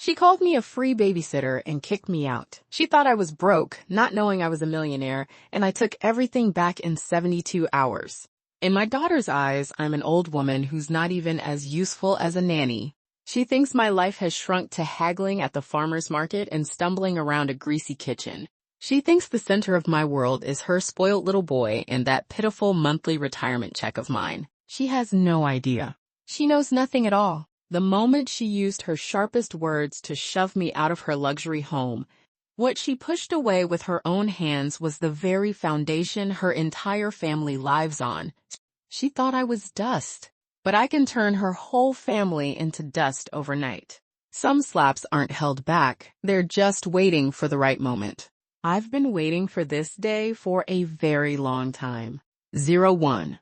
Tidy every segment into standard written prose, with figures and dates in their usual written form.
She called me a free babysitter and kicked me out. She thought I was broke, not knowing I was a millionaire, and I took everything back in 72 hours. In my daughter's eyes, I'm an old woman who's not even as useful as a nanny. She thinks my life has shrunk to haggling at the farmer's market and stumbling around a greasy kitchen. She thinks the center of my world is her spoiled little boy and that pitiful monthly retirement check of mine. She has no idea. She knows nothing at all. The moment she used her sharpest words to shove me out of her luxury home, what she pushed away with her own hands was the very foundation her entire family lives on. She thought I was dust. But I can turn her whole family into dust overnight. Some slaps aren't held back. They're just waiting for the right moment. I've been waiting for this day for a very long time. 01.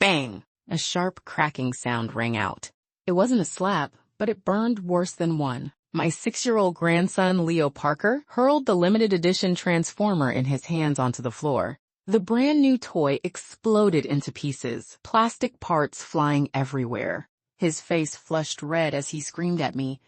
Bang! A sharp cracking sound rang out. It wasn't a slap, but it burned worse than one. My 6-year-old grandson, Leo Parker, hurled the limited edition Transformer in his hands onto the floor. The brand new toy exploded into pieces, plastic parts flying everywhere. His face flushed red as he screamed at me,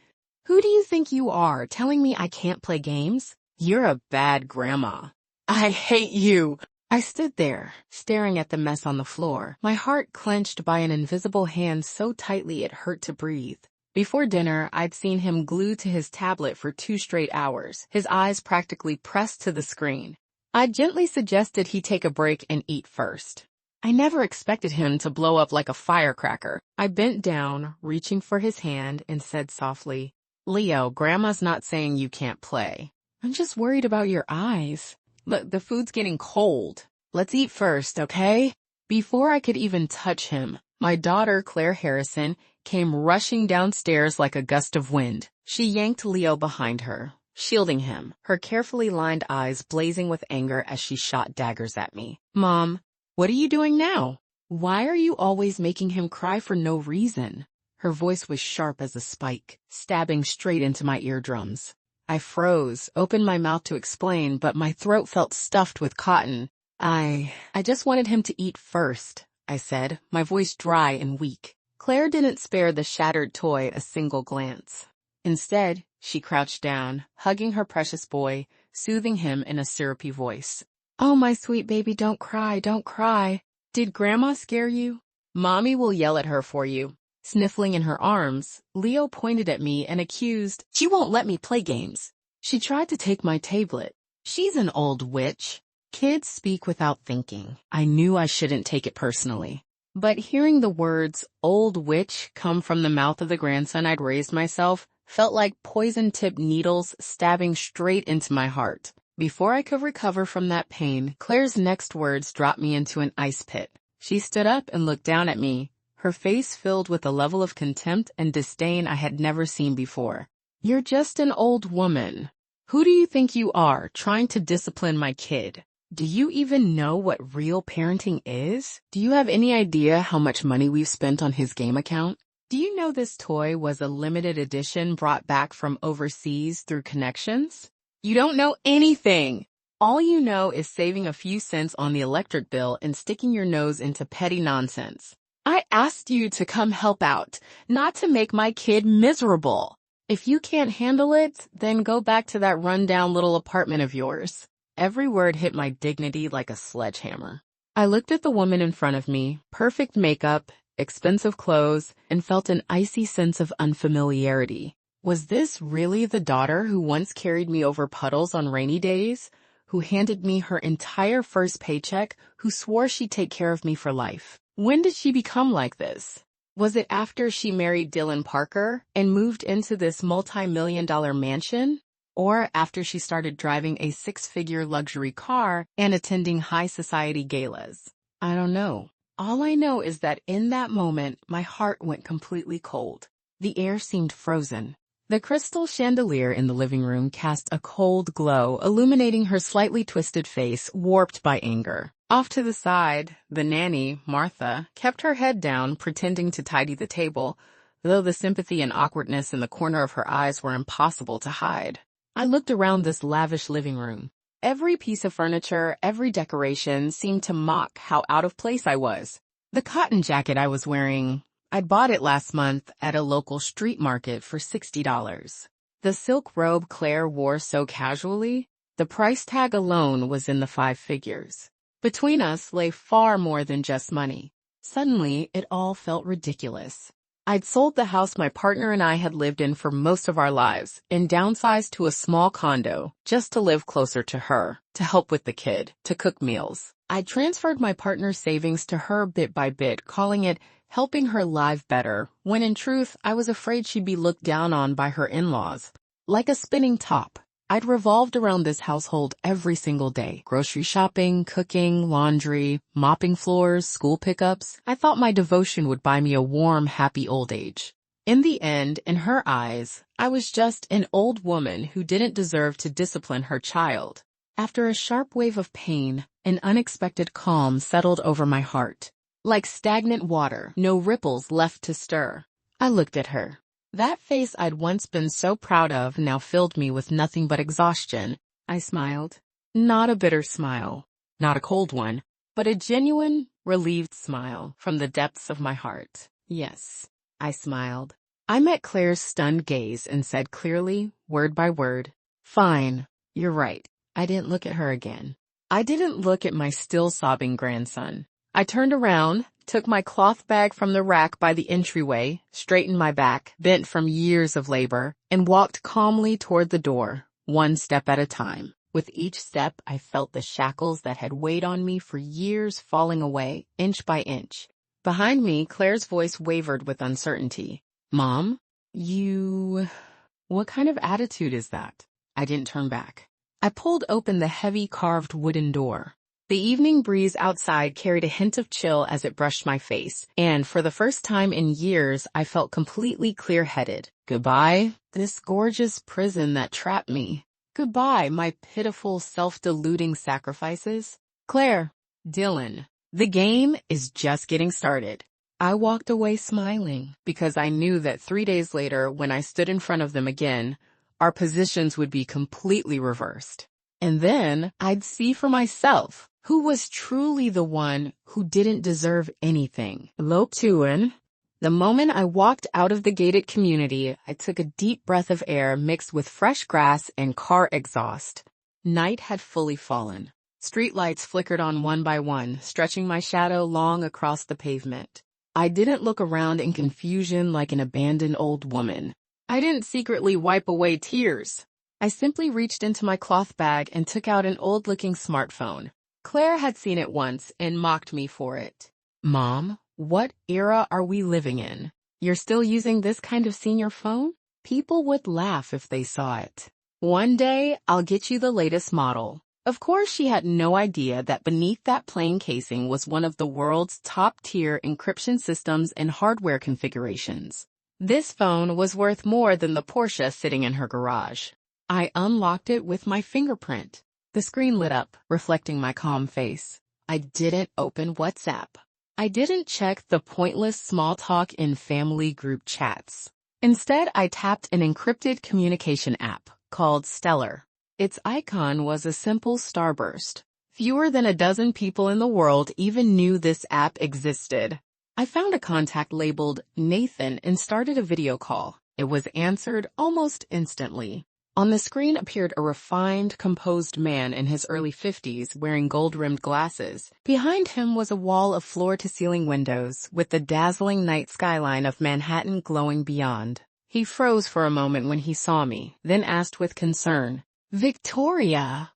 "Who do you think you are, telling me I can't play games? You're a bad grandma. I hate you." I stood there, staring at the mess on the floor, my heart clenched by an invisible hand so tightly it hurt to breathe. Before dinner, I'd seen him glued to his tablet for 2 straight hours, his eyes practically pressed to the screen. I gently suggested he take a break and eat first. I never expected him to blow up like a firecracker. I bent down, reaching for his hand, and said softly, "Leo, Grandma's not saying you can't play. I'm just worried about your eyes. Look, the food's getting cold. Let's eat first, okay?" Before I could even touch him, my daughter, Claire Harrison, came rushing downstairs like a gust of wind. She yanked Leo behind her, shielding him, her carefully lined eyes blazing with anger as she shot daggers at me. "Mom, what are you doing now? Why are you always making him cry for no reason?" Her voice was sharp as a spike, stabbing straight into my eardrums. I froze, opened my mouth to explain, but my throat felt stuffed with cotton. I just wanted him to eat first," I said, my voice dry and weak. Claire didn't spare the shattered toy a single glance. Instead, she crouched down, hugging her precious boy, soothing him in a syrupy voice. "Oh, my sweet baby, don't cry, don't cry. Did Grandma scare you? Mommy will yell at her for you." Sniffling in her arms, Leo pointed at me and accused, "She won't let me play games. She tried to take my tablet. She's an old witch." Kids speak without thinking. I knew I shouldn't take it personally. But hearing the words, "old witch," come from the mouth of the grandson I'd raised myself, felt like poison-tipped needles stabbing straight into my heart. Before I could recover from that pain, Claire's next words dropped me into an ice pit. She stood up and looked down at me, her face filled with a level of contempt and disdain I had never seen before. "You're just an old woman. Who do you think you are, trying to discipline my kid? Do you even know what real parenting is? Do you have any idea how much money we've spent on his game account? Do you know this toy was a limited edition brought back from overseas through connections? You don't know anything. All you know is saving a few cents on the electric bill and sticking your nose into petty nonsense. I asked you to come help out, not to make my kid miserable. If you can't handle it, then go back to that rundown little apartment of yours." Every word hit my dignity like a sledgehammer. I looked at the woman in front of me, perfect makeup, expensive clothes, and felt an icy sense of unfamiliarity. Was this really the daughter who once carried me over puddles on rainy days, who handed me her entire first paycheck, who swore she'd take care of me for life? When did she become like this? Was it after she married Dylan Parker and moved into this multi-million-dollar mansion? Or after she started driving a 6-figure luxury car and attending high society galas? I don't know. All I know is that in that moment, my heart went completely cold. The air seemed frozen. The crystal chandelier in the living room cast a cold glow, illuminating her slightly twisted face, warped by anger. Off to the side, the nanny, Martha, kept her head down, pretending to tidy the table, though the sympathy and awkwardness in the corner of her eyes were impossible to hide. I looked around this lavish living room. Every piece of furniture, every decoration seemed to mock how out of place I was. The cotton jacket I was wearing, I'd bought it last month at a local street market for $60. The silk robe Claire wore so casually, the price tag alone was in the 5 figures. Between us lay far more than just money. Suddenly, it all felt ridiculous. I'd sold the house my partner and I had lived in for most of our lives and downsized to a small condo just to live closer to her, to help with the kid, to cook meals. I transferred my partner's savings to her bit by bit, calling it helping her live better, when in truth, I was afraid she'd be looked down on by her in-laws. Like a spinning top, I'd revolved around this household every single day. Grocery shopping, cooking, laundry, mopping floors, school pickups. I thought my devotion would buy me a warm, happy old age. In the end, in her eyes, I was just an old woman who didn't deserve to discipline her child. After a sharp wave of pain, an unexpected calm settled over my heart. Like stagnant water, no ripples left to stir. I looked at her. That face I'd once been so proud of now filled me with nothing but exhaustion. I smiled. Not a bitter smile, not a cold one, but a genuine, relieved smile from the depths of my heart. Yes, I smiled. I met Claire's stunned gaze and said clearly, word by word, "Fine, you're right." I didn't look at her again. I didn't look at my still sobbing grandson. I turned around, took my cloth bag from the rack by the entryway, straightened my back, bent from years of labor, and walked calmly toward the door, one step at a time. With each step, I felt the shackles that had weighed on me for years falling away, inch by inch. Behind me, Claire's voice wavered with uncertainty. "Mom, what kind of attitude is that?" I didn't turn back. I pulled open the heavy carved wooden door. The evening breeze outside carried a hint of chill as it brushed my face, and for the first time in years, I felt completely clear-headed. Goodbye, this gorgeous prison that trapped me. Goodbye, my pitiful, self-deluding sacrifices. Claire, Dylan, the game is just getting started. I walked away smiling, because I knew that 3 days later, when I stood in front of them again, our positions would be completely reversed. And then I'd see for myself who was truly the one who didn't deserve anything. Loktuan. The moment I walked out of the gated community, I took a deep breath of air mixed with fresh grass and car exhaust. Night had fully fallen. Streetlights flickered on one by one, stretching my shadow long across the pavement. I didn't look around in confusion like an abandoned old woman. I didn't secretly wipe away tears. I simply reached into my cloth bag and took out an old-looking smartphone. Claire had seen it once and mocked me for it. "Mom, what era are we living in? You're still using this kind of senior phone? People would laugh if they saw it. One day, I'll get you the latest model." Of course, she had no idea that beneath that plain casing was one of the world's top-tier encryption systems and hardware configurations. This phone was worth more than the Porsche sitting in her garage. I unlocked it with my fingerprint. The screen lit up, reflecting my calm face. I didn't open WhatsApp. I didn't check the pointless small talk in family group chats. Instead, I tapped an encrypted communication app called Stellar. Its icon was a simple starburst. Fewer than a dozen people in the world even knew this app existed. I found a contact labeled Nathan and started a video call. It was answered almost instantly. On the screen appeared a refined, composed man in his early 50s wearing gold-rimmed glasses. Behind him was a wall of floor-to-ceiling windows with the dazzling night skyline of Manhattan glowing beyond. He froze for a moment when he saw me, then asked with concern, "Victoria,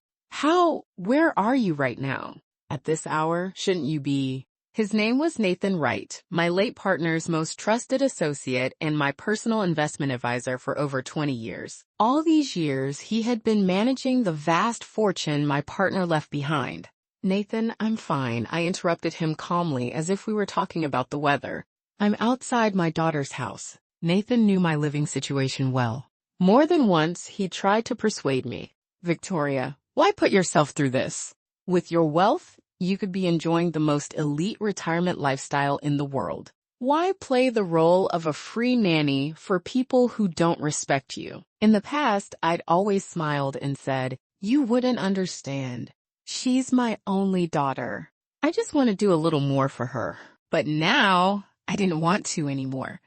where are you right now? At this hour, shouldn't you be?" His name was Nathan Wright, my late partner's most trusted associate and my personal investment advisor for over 20 years. All these years, he had been managing the vast fortune my partner left behind. "Nathan, I'm fine," I interrupted him calmly as if we were talking about the weather. "I'm outside my daughter's house." Nathan knew my living situation well. More than once, he tried to persuade me. "Victoria, why put yourself through this? With your wealth, you could be enjoying the most elite retirement lifestyle in the world. Why play the role of a free nanny for people who don't respect you?" In the past, I'd always smiled and said, "You wouldn't understand. She's my only daughter. I just want to do a little more for her." But now, I didn't want to anymore.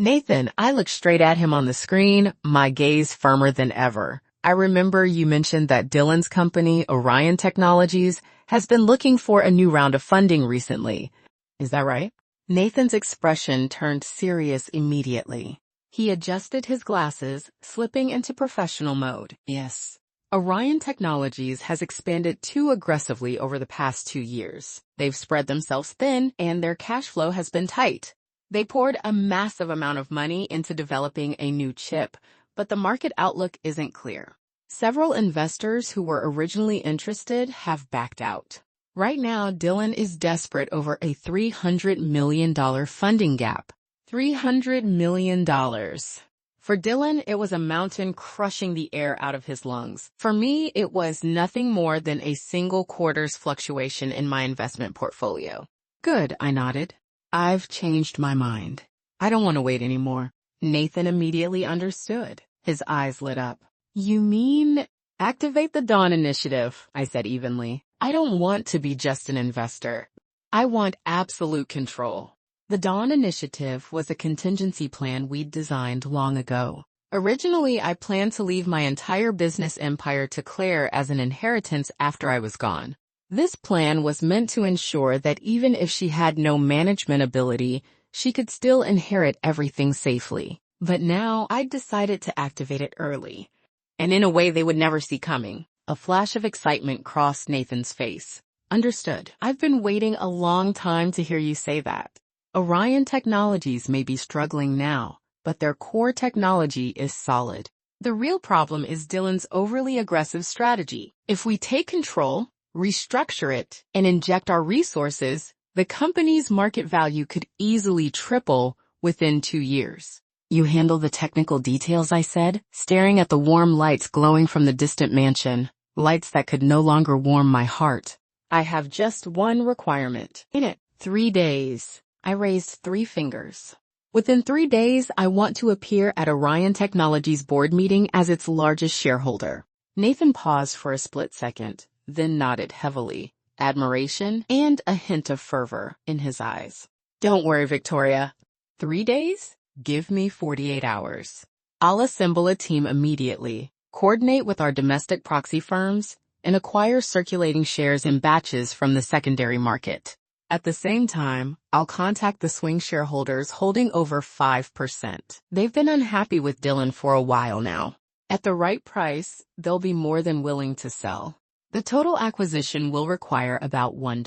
Nathan, I looked straight at him on the screen, my gaze firmer than ever. I remember you mentioned that Dylan's company, Orion Technologies, has been looking for a new round of funding recently. Is that right? Nathan's expression turned serious immediately. He adjusted his glasses, slipping into professional mode. Yes. Orion Technologies has expanded too aggressively over the past 2 years. They've spread themselves thin, and their cash flow has been tight. They poured a massive amount of money into developing a new chip, but the market outlook isn't clear. Several investors who were originally interested have backed out. Right now, Dylan is desperate over a $300 million funding gap. $300 million. For Dylan, it was a mountain crushing the air out of his lungs. For me, it was nothing more than a single quarter's fluctuation in my investment portfolio. Good, I nodded. I've changed my mind. I don't want to wait anymore. Nathan immediately understood. His eyes lit up. You mean activate the Dawn Initiative, I said evenly. I don't want to be just an investor. I want absolute control. The Dawn Initiative was a contingency plan we'd designed long ago. Originally, I planned to leave my entire business empire to Claire as an inheritance after I was gone. This plan was meant to ensure that even if she had no management ability, she could still inherit everything safely. But now I'd decided to activate it early, and in a way they would never see coming. A flash of excitement crossed Nathan's face. Understood. I've been waiting a long time to hear you say that. Orion Technologies may be struggling now, but their core technology is solid. The real problem is Dylan's overly aggressive strategy. If we take control, restructure it, and inject our resources, the company's market value could easily triple within 2 years. You handle the technical details, I said, staring at the warm lights glowing from the distant mansion, lights that could no longer warm my heart. I have just one requirement. In it, 3 days. I raised 3 fingers. Within 3 days, I want to appear at Orion Technologies board meeting as its largest shareholder. Nathan paused for a split second, then nodded heavily, admiration and a hint of fervor in his eyes. Don't worry, Victoria. 3 days? Give me 48 hours. I'll assemble a team immediately, coordinate with our domestic proxy firms, and acquire circulating shares in batches from the secondary market. At the same time, I'll contact the swing shareholders holding over 5%. They've been unhappy with Dylan for a while now. At the right price, they'll be more than willing to sell. The total acquisition will require about $1.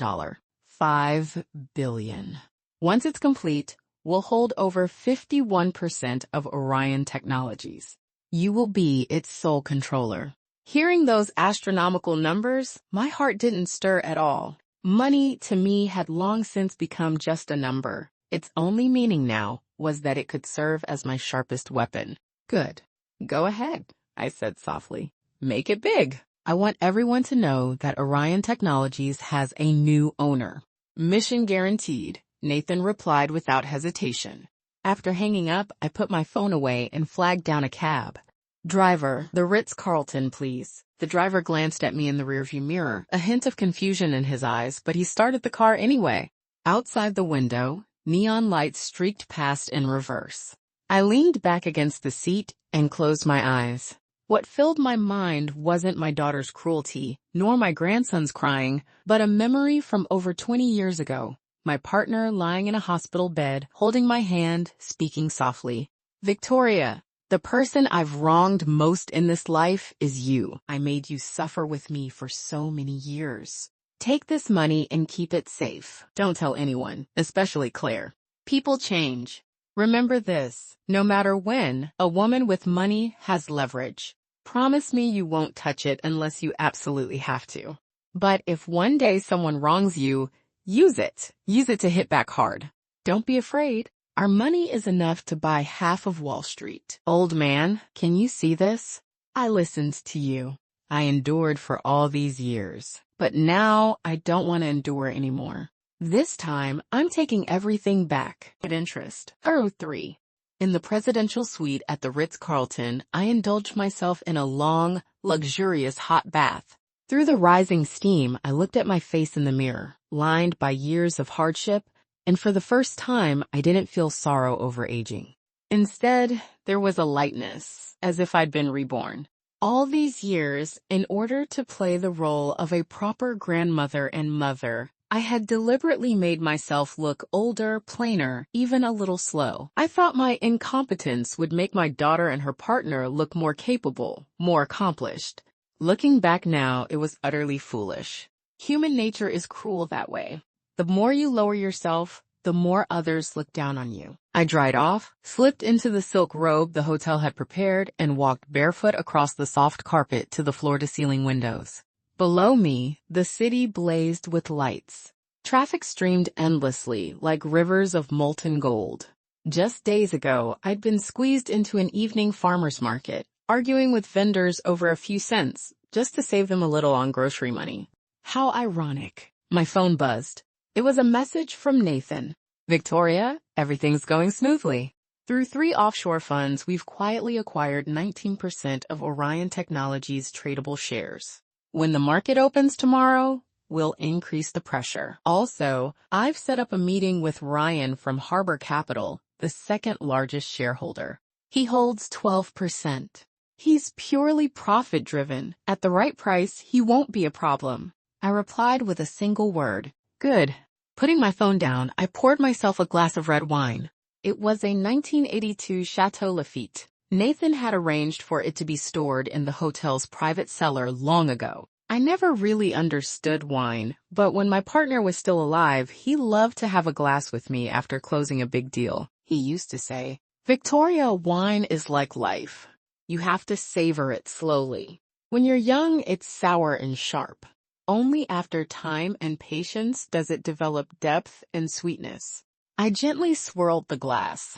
$5 billion. Once it's complete, we'll hold over 51% of Orion Technologies. You will be its sole controller. Hearing those astronomical numbers, my heart didn't stir at all. Money, to me, had long since become just a number. Its only meaning now was that it could serve as my sharpest weapon. Good. Go ahead, I said softly. Make it big. I want everyone to know that Orion Technologies has a new owner. Mission guaranteed, Nathan replied without hesitation. After hanging up, I put my phone away and flagged down a cab. Driver, the Ritz-Carlton, please. The driver glanced at me in the rearview mirror, a hint of confusion in his eyes, but he started the car anyway. Outside the window, neon lights streaked past in reverse. I leaned back against the seat and closed my eyes. What filled my mind wasn't my daughter's cruelty, nor my grandson's crying, but a memory from over 20 years ago. My partner lying in a hospital bed, holding my hand, speaking softly. Victoria, the person I've wronged most in this life is you. I made you suffer with me for so many years. Take this money and keep it safe. Don't tell anyone, especially Claire. People change. Remember this, no matter when, a woman with money has leverage. Promise me you won't touch it unless you absolutely have to. But if one day someone wrongs you, use it. Use it to hit back hard. Don't be afraid. Our money is enough to buy half of Wall Street. Old man, can you see this? I listened to you. I endured for all these years. But now I don't want to endure anymore. This time, I'm taking everything back. At interest. 3. In the presidential suite at the Ritz-Carlton, I indulged myself in a long, luxurious hot bath. Through the rising steam, I looked at my face in the mirror, lined by years of hardship, and for the first time, I didn't feel sorrow over aging. Instead, there was a lightness, as if I'd been reborn. All these years, in order to play the role of a proper grandmother and mother, I had deliberately made myself look older, plainer, even a little slow. I thought my incompetence would make my daughter and her partner look more capable, more accomplished. Looking back now, it was utterly foolish. Human nature is cruel that way. The more you lower yourself, the more others look down on you. I dried off, slipped into the silk robe the hotel had prepared, and walked barefoot across the soft carpet to the floor-to-ceiling windows. Below me, the city blazed with lights. Traffic streamed endlessly, like rivers of molten gold. Just days ago, I'd been squeezed into an evening farmer's market, arguing with vendors over a few cents, just to save them a little on grocery money. How ironic. My phone buzzed. It was a message from Nathan. Victoria, everything's going smoothly. Through 3 offshore funds, we've quietly acquired 19% of Orion Technologies' tradable shares. When the market opens tomorrow, we'll increase the pressure. Also, I've set up a meeting with Ryan from Harbor Capital, the second largest shareholder. He holds 12%. He's purely profit-driven. At the right price, he won't be a problem. I replied with a single word. Good. Putting my phone down, I poured myself a glass of red wine. It was a 1982 Chateau Lafite. Nathan had arranged for it to be stored in the hotel's private cellar long ago. I never really understood wine, but when my partner was still alive, he loved to have a glass with me after closing a big deal. He used to say, "Victoria, wine is like life. You have to savor it slowly. When you're young, it's sour and sharp. Only after time and patience does it develop depth and sweetness." I gently swirled the glass.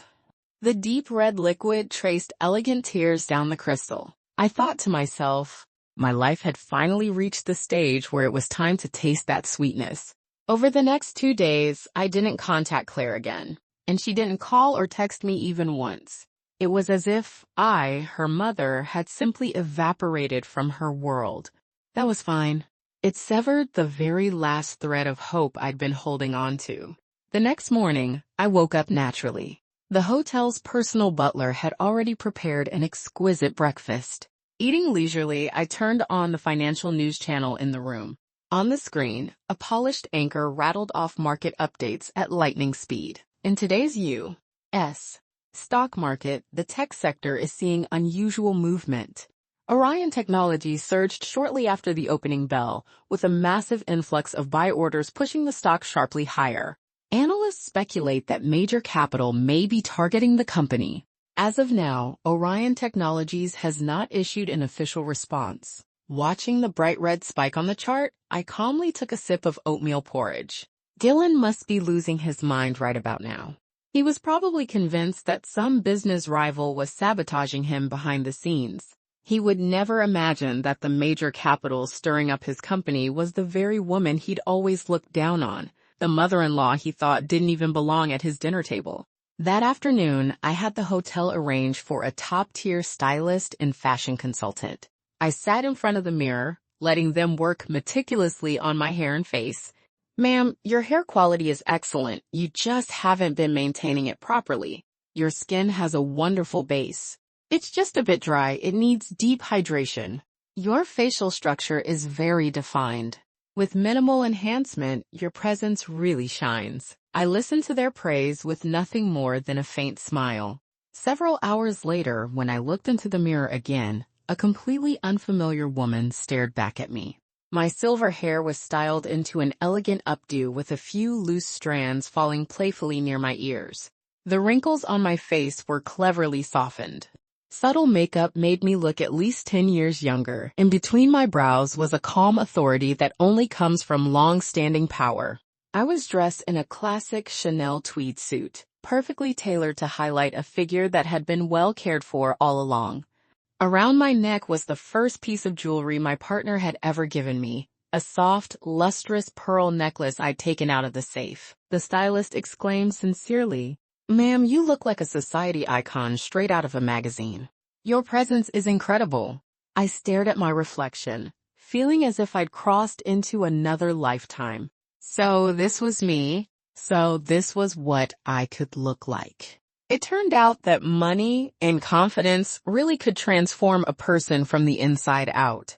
The deep red liquid traced elegant tears down the crystal. I thought to myself, my life had finally reached the stage where it was time to taste that sweetness. Over the next 2 days, I didn't contact Claire again, and she didn't call or text me even once. It was as if I, her mother, had simply evaporated from her world. That was fine. It severed the very last thread of hope I'd been holding on to. The next morning, I woke up naturally. The hotel's personal butler had already prepared an exquisite breakfast. Eating leisurely, I turned on the financial news channel in the room. On the screen, a polished anchor rattled off market updates at lightning speed. In today's U.S. stock market, the tech sector is seeing unusual movement. Orion Technologies surged shortly after the opening bell, with a massive influx of buy orders pushing the stock sharply higher. Analysts speculate that major capital may be targeting the company. As of now, Orion Technologies has not issued an official response. Watching the bright red spike on the chart, I calmly took a sip of oatmeal porridge. Dylan must be losing his mind right about now. He was probably convinced that some business rival was sabotaging him behind the scenes. He would never imagine that the major capital stirring up his company was the very woman he'd always looked down on, the mother-in-law he thought didn't even belong at his dinner table. That afternoon, I had the hotel arrange for a top-tier stylist and fashion consultant. I sat in front of the mirror, letting them work meticulously on my hair and face. "Ma'am, your hair quality is excellent. You just haven't been maintaining it properly. Your skin has a wonderful base. It's just a bit dry. It needs deep hydration. Your facial structure is very defined. With minimal enhancement, your presence really shines." I listened to their praise with nothing more than a faint smile. Several hours later, when I looked into the mirror again, a completely unfamiliar woman stared back at me. My silver hair was styled into an elegant updo with a few loose strands falling playfully near my ears. The wrinkles on my face were cleverly softened. Subtle makeup made me look at least 10 years younger, and between my brows was a calm authority that only comes from long-standing power. I was dressed in a classic Chanel tweed suit, perfectly tailored to highlight a figure that had been well cared for all along. Around my neck was the first piece of jewelry my partner had ever given me, a soft, lustrous pearl necklace I'd taken out of the safe. The stylist exclaimed sincerely, "Ma'am, you look like a society icon straight out of a magazine. Your presence is incredible." I stared at my reflection, feeling as if I'd crossed into another lifetime. So this was me. So this was what I could look like. It turned out that money and confidence really could transform a person from the inside out.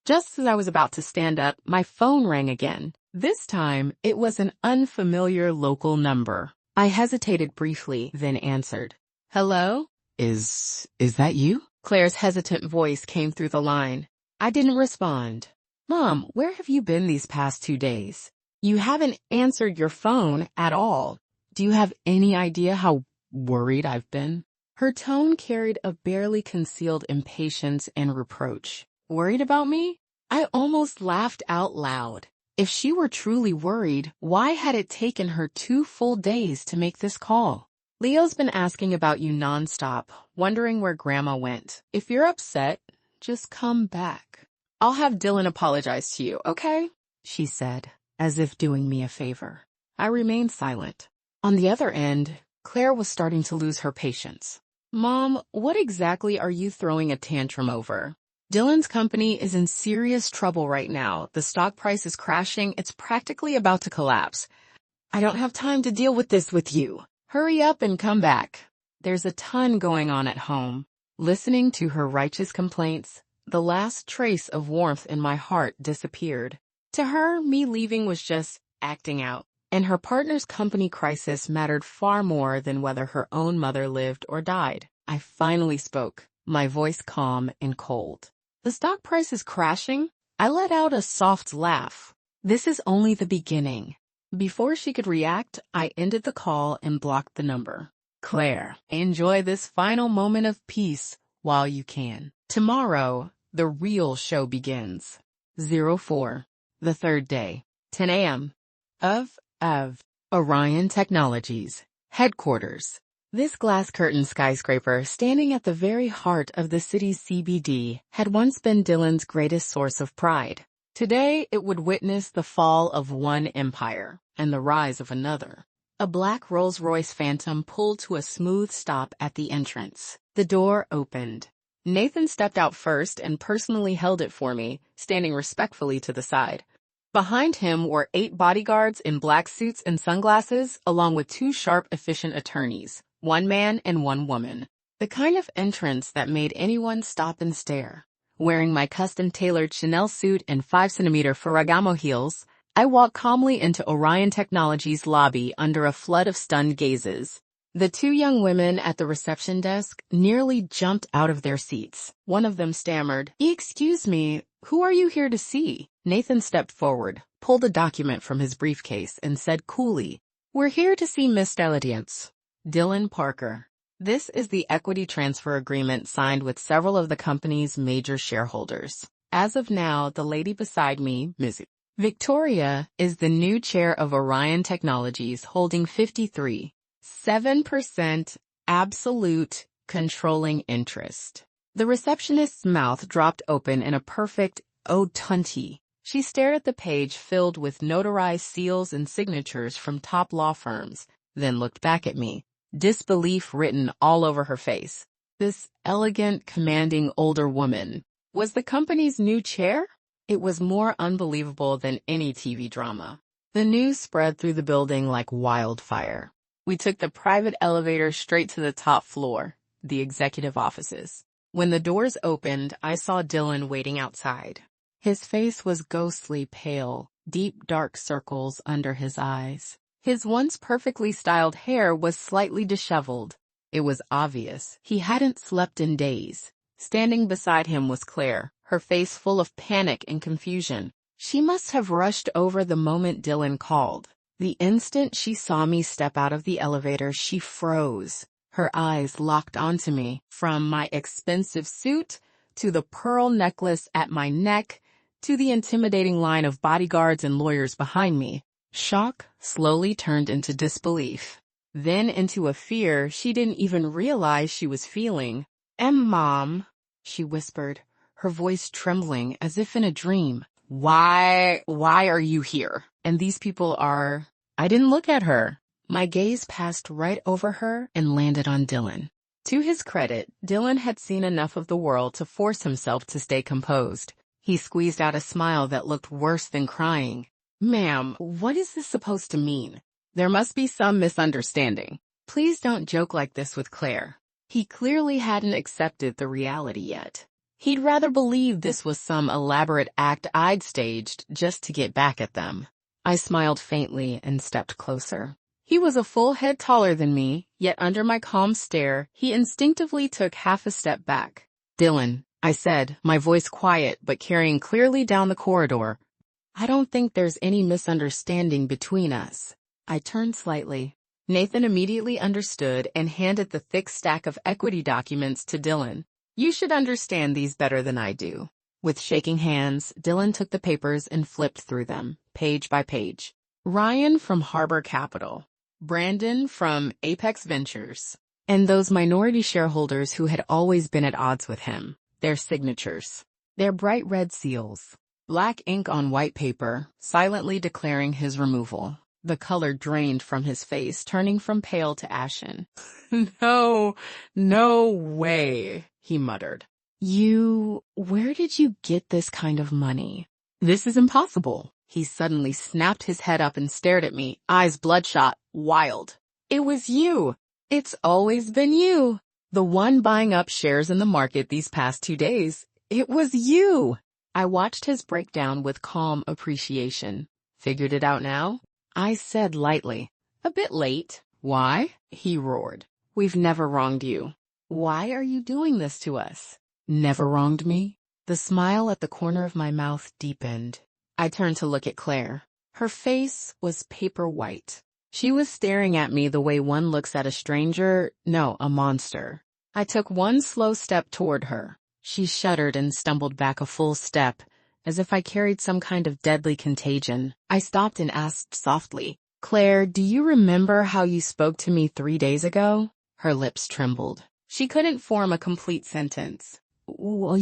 Just as I was about to stand up, my phone rang again. This time, it was an unfamiliar local number. I hesitated briefly, then answered. Hello? Is that you? Claire's hesitant voice came through the line. I didn't respond. Mom, where have you been these past 2 days? You haven't answered your phone at all. Do you have any idea how worried I've been? Her tone carried a barely concealed impatience and reproach. Worried about me? I almost laughed out loud. If she were truly worried, why had it taken her 2 full days to make this call? Leo's been asking about you nonstop, wondering where Grandma went. If you're upset, just come back. I'll have Dylan apologize to you, okay? She said, as if doing me a favor. I remained silent. On the other end, Claire was starting to lose her patience. Mom, what exactly are you throwing a tantrum over? Dylan's company is in serious trouble right now. The stock price is crashing. It's practically about to collapse. I don't have time to deal with this with you. Hurry up and come back. There's a ton going on at home. Listening to her righteous complaints, the last trace of warmth in my heart disappeared. To her, me leaving was just acting out, and her partner's company crisis mattered far more than whether her own mother lived or died. I finally spoke, my voice calm and cold. The stock price is crashing? I let out a soft laugh. This is only the beginning. Before she could react, I ended the call and blocked the number. Claire, enjoy this final moment of peace while you can. Tomorrow, the real show begins. 04. The third day. 10 a.m. Of Orion Technologies. Headquarters. This glass-curtained skyscraper, standing at the very heart of the city's CBD, had once been Dylan's greatest source of pride. Today, it would witness the fall of one empire and the rise of another. A black Rolls-Royce Phantom pulled to a smooth stop at the entrance. The door opened. Nathan stepped out first and personally held it for me, standing respectfully to the side. Behind him were 8 bodyguards in black suits and sunglasses, along with 2 sharp, efficient attorneys. 1 man and 1 woman. The kind of entrance that made anyone stop and stare. Wearing my custom-tailored Chanel suit and 5-centimeter Ferragamo heels, I walked calmly into Orion Technologies' lobby under a flood of stunned gazes. The 2 young women at the reception desk nearly jumped out of their seats. One of them stammered, "Excuse me, who are you here to see?" Nathan stepped forward, pulled a document from his briefcase, and said coolly, "We're here to see Miss Deladiance. Dylan Parker. This is the equity transfer agreement signed with several of the company's major shareholders. As of now, the lady beside me, Ms. Victoria, is the new chair of Orion Technologies, holding 53.7% absolute controlling interest." The receptionist's mouth dropped open in a perfect "oh tunty." She stared at the page filled with notarized seals and signatures from top law firms, then looked back at me. Disbelief written all over her face. This elegant, commanding older woman was the company's new chair? It was more unbelievable than any TV drama. The news spread through the building like wildfire. We took the private elevator straight to the top floor, the executive offices. When the doors opened, I saw Dylan waiting outside. His face was ghostly pale, deep dark circles under his eyes. His once perfectly styled hair was slightly disheveled. It was obvious he hadn't slept in days. Standing beside him was Claire, her face full of panic and confusion. She must have rushed over the moment Dylan called. The instant she saw me step out of the elevator, she froze. Her eyes locked onto me, from my expensive suit, to the pearl necklace at my neck, to the intimidating line of bodyguards and lawyers behind me. Shock slowly turned into disbelief, then into a fear she didn't even realize she was feeling. Mom," she whispered, her voice trembling as if in a dream. Why are you here? And these people are—" I didn't look at her. My gaze passed right over her and landed on Dylan. To his credit, Dylan had seen enough of the world to force himself to stay composed. He squeezed out a smile that looked worse than crying. "Ma'am, what is this supposed to mean? There must be some misunderstanding. Please don't joke like this with Claire. He clearly hadn't accepted the reality yet. He'd rather believe this was some elaborate act I'd staged just to get back at them. I smiled faintly and stepped closer. He was a full head taller than me, yet under my calm stare, he instinctively took half a step back. "Dylan," I said, my voice quiet but carrying clearly down the corridor. "I don't think there's any misunderstanding between us." I turned slightly. Nathan immediately understood and handed the thick stack of equity documents to Dylan. "You should understand these better than I do." With shaking hands, Dylan took the papers and flipped through them, page by page. Ryan from Harbor Capital. Brandon from Apex Ventures. And those minority shareholders who had always been at odds with him. Their signatures. Their bright red seals. Black ink on white paper, silently declaring his removal. The color drained from his face, turning from pale to ashen. No way, he muttered. Where did you get this kind of money? This is impossible. He suddenly snapped his head up and stared at me, eyes bloodshot, wild. It was you. It's always been you. The one buying up shares in the market these past 2 days. It was you. I watched his breakdown with calm appreciation. Figured it out now? I said lightly. A bit late. Why? He roared. We've never wronged you. Why are you doing this to us? Never wronged me? The smile at the corner of my mouth deepened. I turned to look at Claire. Her face was paper white. She was staring at me the way one looks at a stranger, no, a monster. I took one slow step toward her. She shuddered and stumbled back a full step, as if I carried some kind of deadly contagion. I stopped and asked softly, Claire, do you remember how you spoke to me 3 days ago? Her lips trembled. She couldn't form a complete sentence. Well,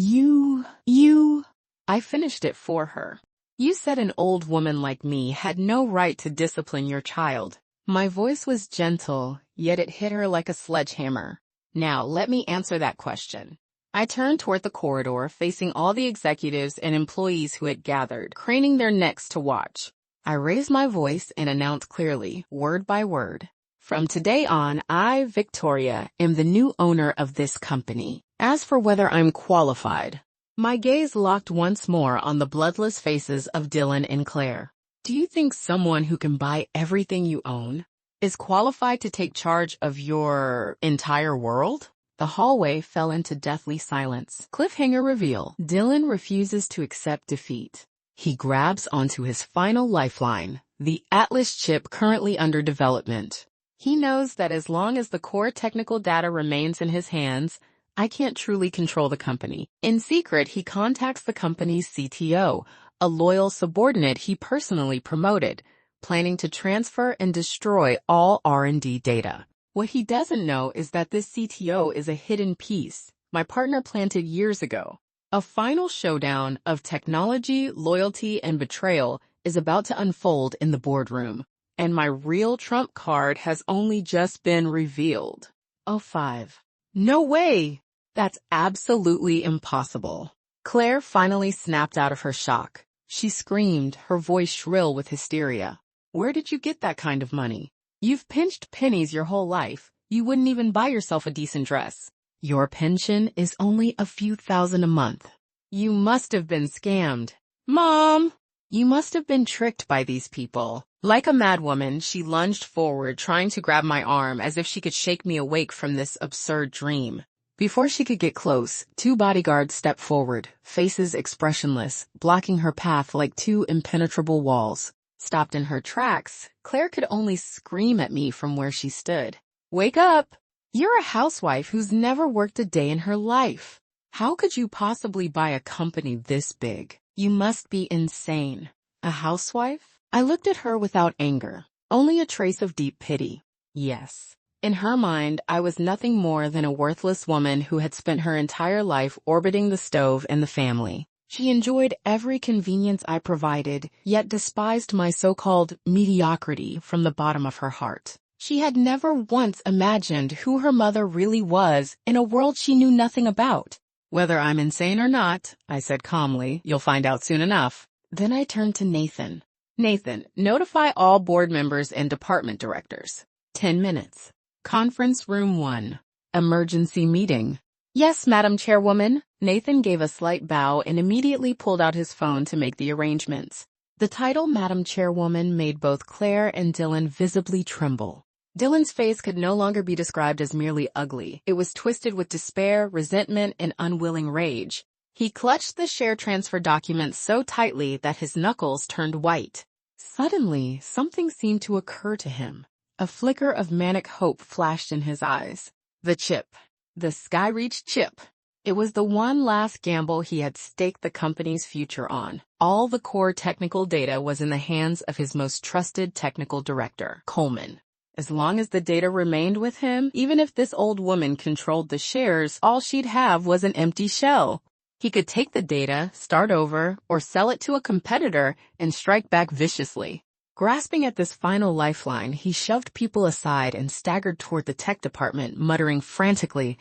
I finished it for her. You said an old woman like me had no right to discipline your child. My voice was gentle, yet it hit her like a sledgehammer. Now, let me answer that question. I turned toward the corridor, facing all the executives and employees who had gathered, craning their necks to watch. I raised my voice and announced clearly, word by word. From today on, I, Victoria, am the new owner of this company. As for whether I'm qualified, my gaze locked once more on the bloodless faces of Dylan and Claire. Do you think someone who can buy everything you own is qualified to take charge of your entire world? The hallway fell into deathly silence. Cliffhanger reveal. Dylan refuses to accept defeat. He grabs onto his final lifeline, the Atlas chip currently under development. He knows that as long as the core technical data remains in his hands, I can't truly control the company. In secret, he contacts the company's CTO, a loyal subordinate he personally promoted, planning to transfer and destroy all R&D data. What he doesn't know is that this CTO is a hidden piece my partner planted years ago. A final showdown of technology, loyalty, and betrayal is about to unfold in the boardroom, and my real trump card has only just been revealed. Oh, 5. No way! That's absolutely impossible. Claire finally snapped out of her shock. She screamed, her voice shrill with hysteria. Where did you get that kind of money? You've pinched pennies your whole life. You wouldn't even buy yourself a decent dress. Your pension is only a few thousand a month. You must have been scammed. Mom! You must have been tricked by these people. Like a madwoman, she lunged forward, trying to grab my arm as if she could shake me awake from this absurd dream. Before she could get close, 2 bodyguards stepped forward, faces expressionless, blocking her path like 2 impenetrable walls. Stopped in her tracks, Claire could only scream at me from where she stood. Wake up! You're a housewife who's never worked a day in her life. How could you possibly buy a company this big? You must be insane. A housewife? I looked at her without anger, only a trace of deep pity. Yes. In her mind, I was nothing more than a worthless woman who had spent her entire life orbiting the stove and the family. She enjoyed every convenience I provided, yet despised my so-called mediocrity from the bottom of her heart. She had never once imagined who her mother really was in a world she knew nothing about. Whether I'm insane or not, I said calmly, you'll find out soon enough. Then I turned to Nathan. Nathan, notify all board members and department directors. 10 minutes. Conference Room 1. Emergency meeting. Yes, Madam Chairwoman. Nathan gave a slight bow and immediately pulled out his phone to make the arrangements. The title Madam Chairwoman made both Claire and Dylan visibly tremble. Dylan's face could no longer be described as merely ugly. It was twisted with despair, resentment, and unwilling rage. He clutched the share transfer document so tightly that his knuckles turned white. Suddenly, something seemed to occur to him. A flicker of manic hope flashed in his eyes. The chip. The Skyreach chip. It was the one last gamble he had staked the company's future on. All the core technical data was in the hands of his most trusted technical director, Coleman. As long as the data remained with him, even if this old woman controlled the shares, all she'd have was an empty shell. He could take the data, start over, or sell it to a competitor and strike back viciously. Grasping at this final lifeline, he shoved people aside and staggered toward the tech department, muttering frantically,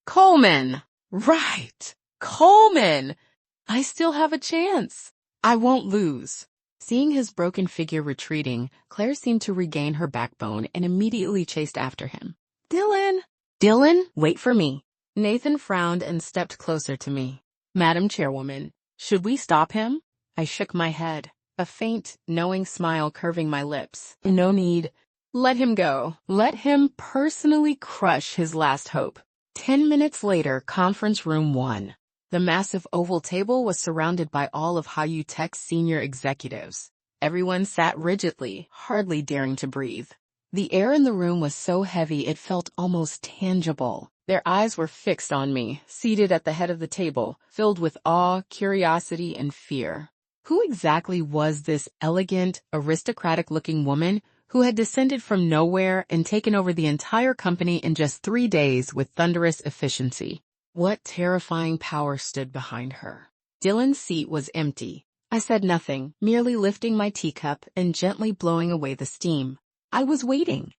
"Coleman! Right! Coleman! I still have a chance. I won't lose." Seeing his broken figure retreating, Claire seemed to regain her backbone and immediately chased after him. "Dylan! Dylan, wait for me." Nathan frowned and stepped closer to me. "Madam Chairwoman, should we stop him?" I shook my head, a faint, knowing smile curving my lips. "No need. Let him go. Let him personally crush his last hope." 10 minutes later, Conference Room 1. The massive oval table was surrounded by all of HerSoft's senior executives. Everyone sat rigidly, hardly daring to breathe. The air in the room was so heavy it felt almost tangible. Their eyes were fixed on me, seated at the head of the table, filled with awe, curiosity, and fear. Who exactly was this elegant, aristocratic-looking woman who had descended from nowhere and taken over the entire company in just 3 days with thunderous efficiency? What terrifying power stood behind her? Dylan's seat was empty. I said nothing, merely lifting my teacup and gently blowing away the steam. I was waiting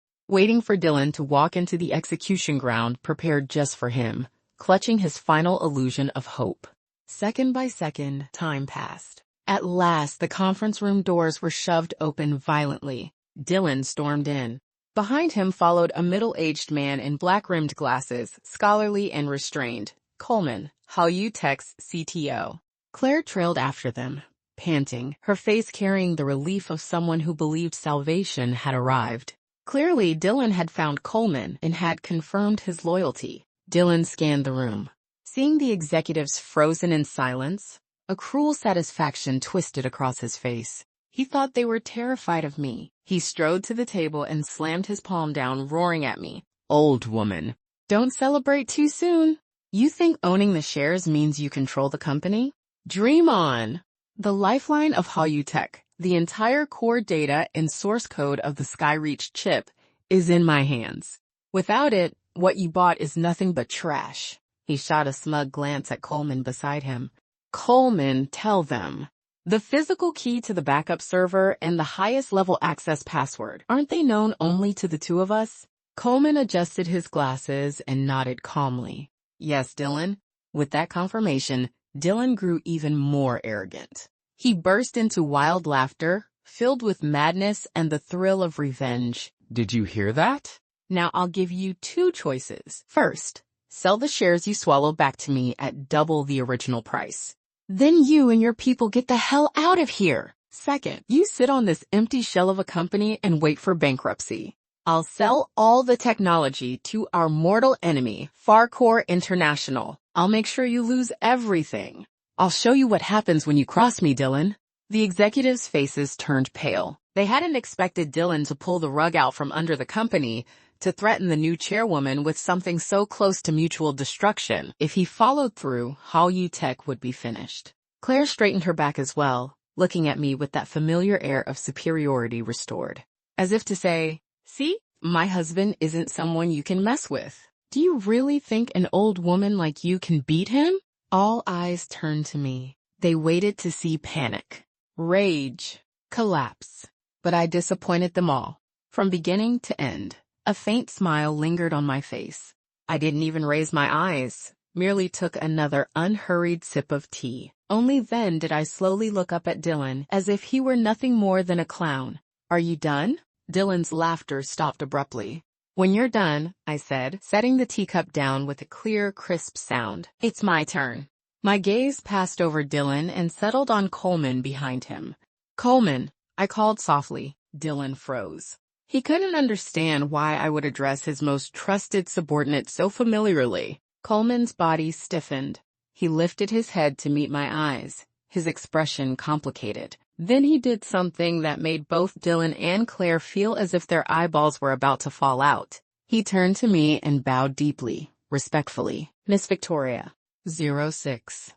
for Dylan to walk into the execution ground prepared just for him, clutching his final illusion of hope. Second by second, time passed. At last, the conference room doors were shoved open violently. Dylan stormed in. Behind him followed a middle-aged man in black-rimmed glasses, scholarly and restrained. Coleman, HerSoft's CTO. Claire trailed after them, panting, her face carrying the relief of someone who believed salvation had arrived. Clearly, Dylan had found Coleman and had confirmed his loyalty. Dylan scanned the room. Seeing the executives frozen in silence, a cruel satisfaction twisted across his face. He thought they were terrified of me. He strode to the table and slammed his palm down, roaring at me. "Old woman, don't celebrate too soon. You think owning the shares means you control the company? Dream on. The lifeline of HerSoft, the entire core data and source code of the Skyreach chip, is in my hands. Without it, what you bought is nothing but trash." He shot a smug glance at Coleman beside him. "Coleman, tell them. The physical key to the backup server and the highest level access password, aren't they known only to the two of us?" Coleman adjusted his glasses and nodded calmly. "Yes, Dylan." With that confirmation, Dylan grew even more arrogant. He burst into wild laughter, filled with madness and the thrill of revenge. "Did you hear that? Now I'll give you 2 choices. First, sell the shares you swallowed back to me at double the original price. Then you and your people get the hell out of here. Second, you sit on this empty shell of a company and wait for bankruptcy. I'll sell all the technology to our mortal enemy, Farcore International. I'll make sure you lose everything. I'll show you what happens when you cross me, Dylan." The executives' faces turned pale. They hadn't expected Dylan to pull the rug out from under the company, to threaten the new chairwoman with something so close to mutual destruction. If he followed through, HerSoft would be finished. Claire straightened her back as well, looking at me with that familiar air of superiority restored. As if to say, "See, my husband isn't someone you can mess with. Do you really think an old woman like you can beat him?" All eyes turned to me. They waited to see panic, rage, collapse. But I disappointed them all. From beginning to end, a faint smile lingered on my face. I didn't even raise my eyes, merely took another unhurried sip of tea. Only then did I slowly look up at Dylan as if he were nothing more than a clown. "Are you done?" Dylan's laughter stopped abruptly. When you're done, I said, setting the teacup down with a clear, crisp sound. It's my turn. My gaze passed over Dylan and settled on Coleman behind him. Coleman, I called softly. Dylan froze. He couldn't understand why I would address his most trusted subordinate so familiarly. Coleman's body stiffened. He lifted his head to meet my eyes, his expression complicated. Then he did something that made both Dylan and Claire feel as if their eyeballs were about to fall out. He turned to me and bowed deeply, respectfully. Miss Victoria. 06.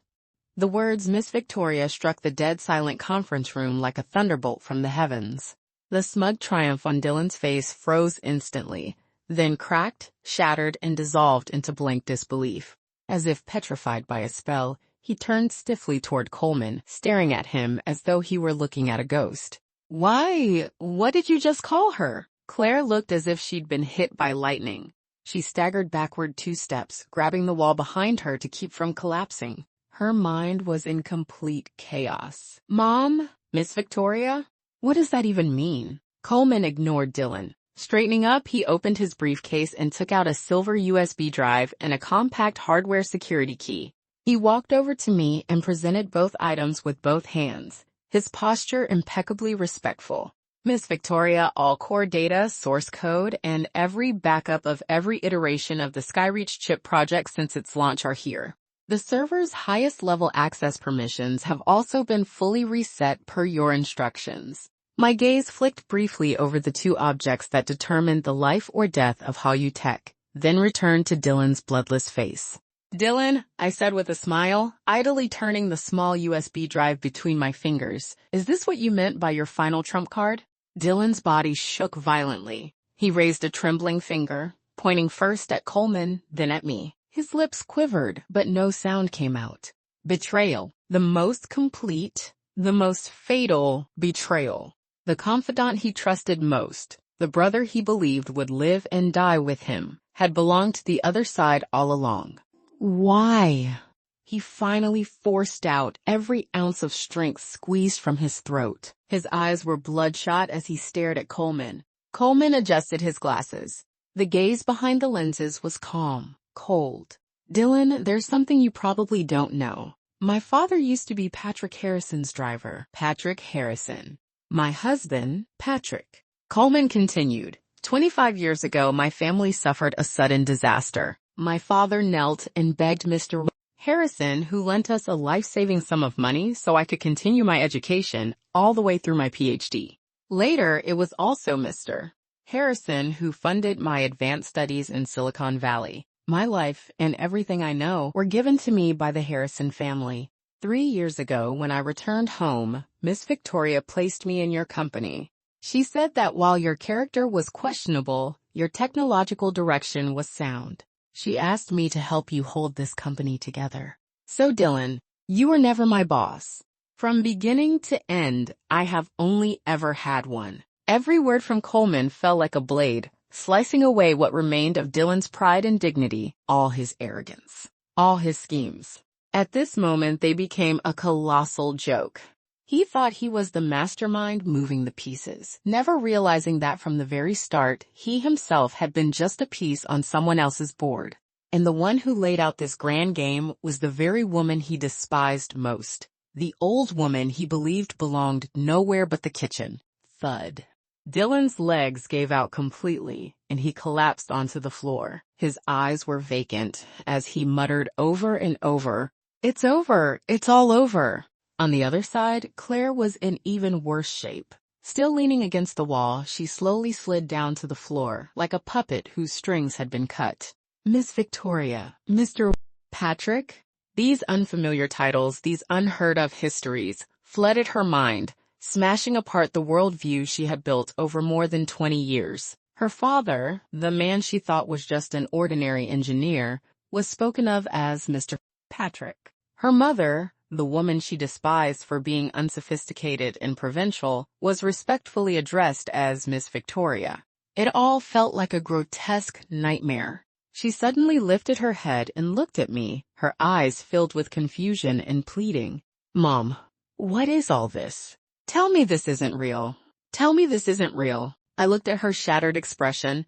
The words Miss Victoria struck the dead-silent conference room like a thunderbolt from the heavens. The smug triumph on Dylan's face froze instantly, then cracked, shattered, and dissolved into blank disbelief. As if petrified by a spell, he turned stiffly toward Coleman, staring at him as though he were looking at a ghost. Why, what did you just call her? Claire looked as if she'd been hit by lightning. She staggered backward 2 steps, grabbing the wall behind her to keep from collapsing. Her mind was in complete chaos. Mom? Miss Victoria? What does that even mean? Coleman ignored Dylan. Straightening up, he opened his briefcase and took out a silver USB drive and a compact hardware security key. He walked over to me and presented both items with both hands, his posture impeccably respectful. Miss Victoria, all core data, source code, and every backup of every iteration of the Skyreach chip project since its launch are here. The server's highest level access permissions have also been fully reset per your instructions. My gaze flicked briefly over the 2 objects that determined the life or death of Hallyu Tech, then returned to Dylan's bloodless face. Dylan, I said with a smile, idly turning the small USB drive between my fingers, is this what you meant by your final trump card? Dylan's body shook violently. He raised a trembling finger, pointing first at Coleman, then at me. His lips quivered, but no sound came out. Betrayal. The most complete, the most fatal betrayal. The confidant he trusted most, the brother he believed would live and die with him, had belonged to the other side all along. Why? He finally forced out, every ounce of strength squeezed from his throat. His eyes were bloodshot as he stared at Coleman. Coleman adjusted his glasses. The gaze behind the lenses was calm, cold. Dylan, there's something you probably don't know. My father used to be Patrick Harrison's driver. Patrick Harrison. My husband, Patrick. Coleman continued. 25 years ago, my family suffered a sudden disaster. My father knelt and begged Mr. Harrison, who lent us a life-saving sum of money so I could continue my education all the way through my PhD. Later, it was also Mr. Harrison who funded my advanced studies in Silicon Valley. My life and everything I know were given to me by the Harrison family. 3 years ago, when I returned home, Miss Victoria placed me in your company. She said that while your character was questionable, your technological direction was sound. She asked me to help you hold this company together. So Dylan, you were never my boss. From beginning to end, I have only ever had one. Every word from Coleman fell like a blade, slicing away what remained of Dylan's pride and dignity, all his arrogance, all his schemes. At this moment, they became a colossal joke. He thought he was the mastermind moving the pieces, never realizing that from the very start, he himself had been just a piece on someone else's board. And the one who laid out this grand game was the very woman he despised most, the old woman he believed belonged nowhere but the kitchen. Thud. Dylan's legs gave out completely, and he collapsed onto the floor. His eyes were vacant as he muttered over and over, "It's over, it's all over." On the other side, Claire was in even worse shape. Still leaning against the wall, she slowly slid down to the floor, like a puppet whose strings had been cut. Miss Victoria, Mr. Patrick? These unfamiliar titles, these unheard-of histories, flooded her mind, smashing apart the worldview she had built over more than 20 years. Her father, the man she thought was just an ordinary engineer, was spoken of as Mr. Patrick. Her mother, the woman she despised for being unsophisticated and provincial, was respectfully addressed as Miss Victoria. It all felt like a grotesque nightmare. She suddenly lifted her head and looked at me, her eyes filled with confusion and pleading. "Mom, what is all this? Tell me this isn't real. Tell me this isn't real." I looked at her shattered expression.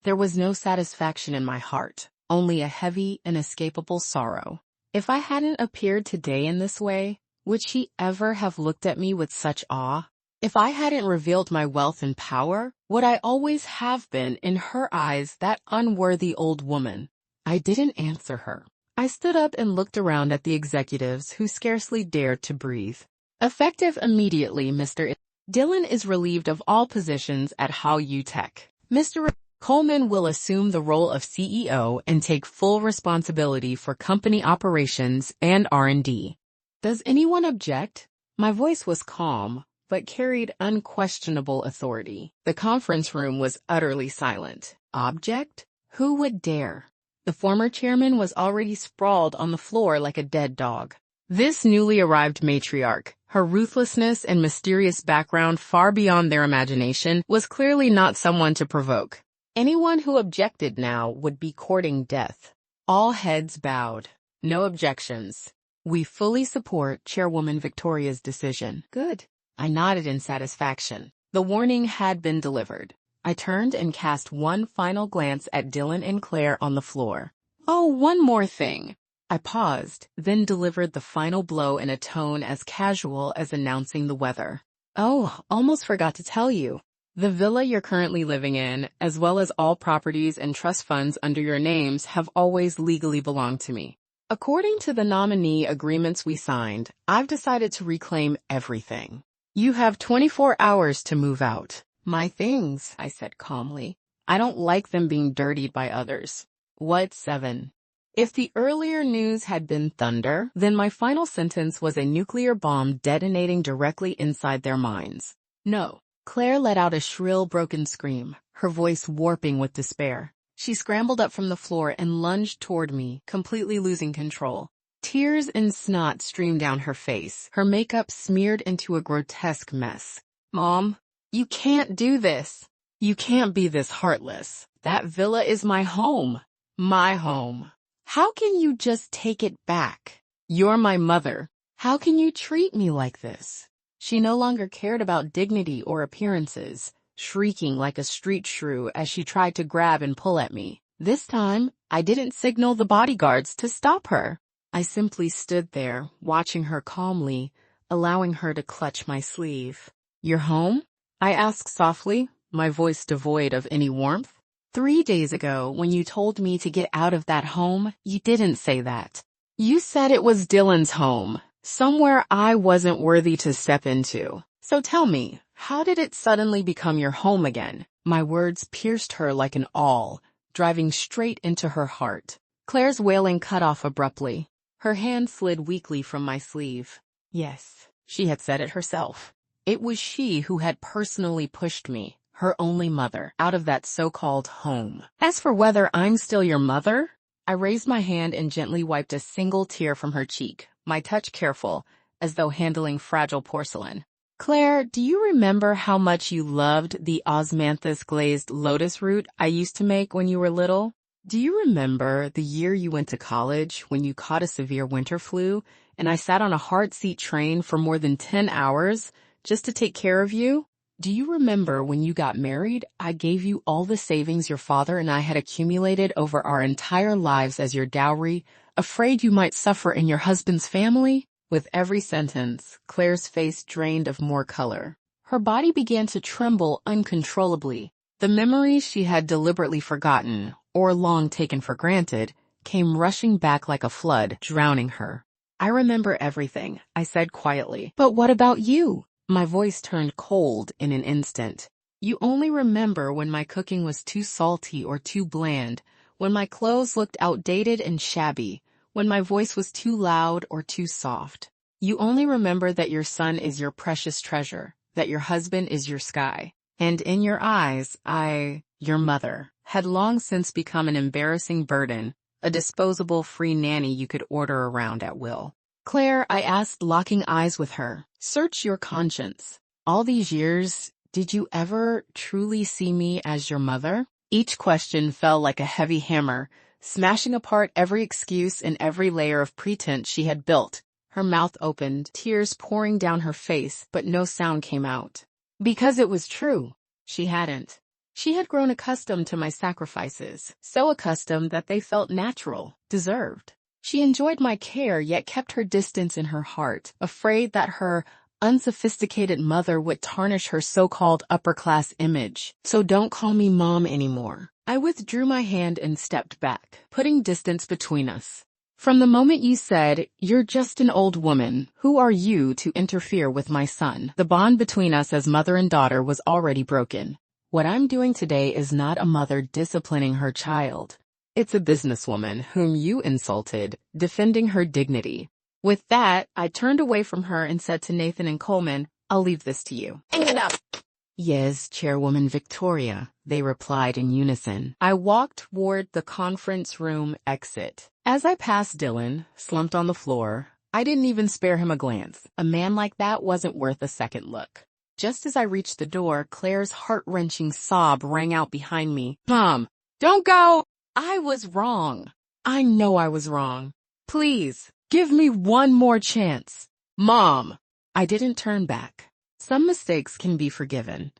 There was no satisfaction in my heart, only a heavy, inescapable sorrow. If I hadn't appeared today in this way, would she ever have looked at me with such awe? If I hadn't revealed my wealth and power, would I always have been, in her eyes, that unworthy old woman? I didn't answer her. I stood up and looked around at the executives who scarcely dared to breathe. Effective immediately, Mr. Dillon is relieved of all positions at HAU Tech. Mr. Coleman will assume the role of CEO and take full responsibility for company operations and R&D. Does anyone object? My voice was calm, but carried unquestionable authority. The conference room was utterly silent. Object? Who would dare? The former chairman was already sprawled on the floor like a dead dog. This newly arrived matriarch, her ruthlessness and mysterious background far beyond their imagination, was clearly not someone to provoke. Anyone who objected now would be courting death. All heads bowed. No objections. We fully support Chairwoman Victoria's decision. Good. I nodded in satisfaction. The warning had been delivered. I turned and cast one final glance at Dillon and Claire on the floor. Oh, one more thing. I paused, then delivered the final blow in a tone as casual as announcing the weather. Oh, almost forgot to tell you. The villa you're currently living in, as well as all properties and trust funds under your names, have always legally belonged to me. According to the nominee agreements we signed, I've decided to reclaim everything. You have 24 hours to move out. My things, I said calmly. I don't like them being dirtied by others. What 7? If the earlier news had been thunder, then my final sentence was a nuclear bomb detonating directly inside their minds. No. Claire let out a shrill, broken scream, her voice warping with despair. She scrambled up from the floor and lunged toward me, completely losing control. Tears and snot streamed down her face, her makeup smeared into a grotesque mess. Mom, you can't do this. You can't be this heartless. That villa is my home. My home. How can you just take it back? You're my mother. How can you treat me like this? She no longer cared about dignity or appearances, shrieking like a street shrew as she tried to grab and pull at me. This time, I didn't signal the bodyguards to stop her. I simply stood there, watching her calmly, allowing her to clutch my sleeve. You're home? I asked softly, my voice devoid of any warmth. 3 days ago, when you told me to get out of that home, you didn't say that. You said it was Dillon's home, somewhere I wasn't worthy to step into. So tell me, how did it suddenly become your home again? My words pierced her like an awl, driving straight into her heart. Claire's wailing cut off abruptly. Her hand slid weakly from my sleeve. Yes, she had said it herself. It was she who had personally pushed me, her only mother, out of that so-called home. As for whether I'm still your mother, I raised my hand and gently wiped a single tear from her cheek, my touch careful, as though handling fragile porcelain. Claire, do you remember how much you loved the osmanthus glazed lotus root I used to make when you were little? Do you remember the year you went to college when you caught a severe winter flu and I sat on a hard seat train for more than 10 hours just to take care of you? Do you remember when you got married, I gave you all the savings your father and I had accumulated over our entire lives as your dowry, afraid you might suffer in your husband's family? With every sentence, Claire's face drained of more color. Her body began to tremble uncontrollably. The memories she had deliberately forgotten, or long taken for granted, came rushing back like a flood, drowning her. I remember everything, I said quietly. But what about you? My voice turned cold in an instant. You only remember when my cooking was too salty or too bland, when my clothes looked outdated and shabby, when my voice was too loud or too soft. You only remember that your son is your precious treasure, that your husband is your sky. And in your eyes, your mother, had long since become an embarrassing burden, a disposable free nanny you could order around at will. Claire, I asked, locking eyes with her, search your conscience. All these years, did you ever truly see me as your mother? Each question fell like a heavy hammer, smashing apart every excuse and every layer of pretense she had built. Her mouth opened, tears pouring down her face, but no sound came out. Because it was true. She hadn't. She had grown accustomed to my sacrifices, so accustomed that they felt natural, deserved. She enjoyed my care yet kept her distance in her heart, afraid that her unsophisticated mother would tarnish her so-called upper-class image. So don't call me mom anymore. I withdrew my hand and stepped back, putting distance between us. From the moment you said, "You're just an old woman, who are you to interfere with my son?" the bond between us as mother and daughter was already broken. What I'm doing today is not a mother disciplining her child. It's a businesswoman whom you insulted, defending her dignity. With that, I turned away from her and said to Nathan and Coleman, "I'll leave this to you." Hang it up. "Yes, Chairwoman Victoria," they replied in unison. I walked toward the conference room exit. As I passed Dylan, slumped on the floor, I didn't even spare him a glance. A man like that wasn't worth a second look. Just as I reached the door, Claire's heart-wrenching sob rang out behind me. "Mom, don't go!" I was wrong. I know I was wrong. "Please, give me one more chance. Mom!" I didn't turn back. Some mistakes can be forgiven,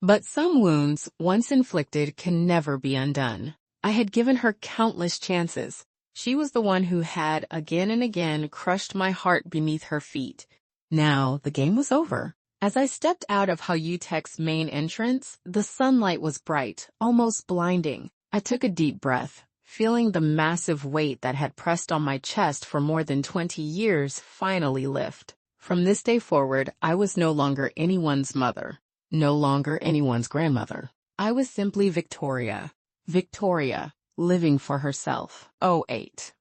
but some wounds, once inflicted, can never be undone. I had given her countless chances. She was the one who had, again and again, crushed my heart beneath her feet. Now, the game was over. As I stepped out of Hayutech's main entrance, the sunlight was bright, almost blinding. I took a deep breath, feeling the massive weight that had pressed on my chest for more than 20 years finally lift. From this day forward, I was no longer anyone's mother, no longer anyone's grandmother. I was simply Victoria. Victoria, living for herself. 08.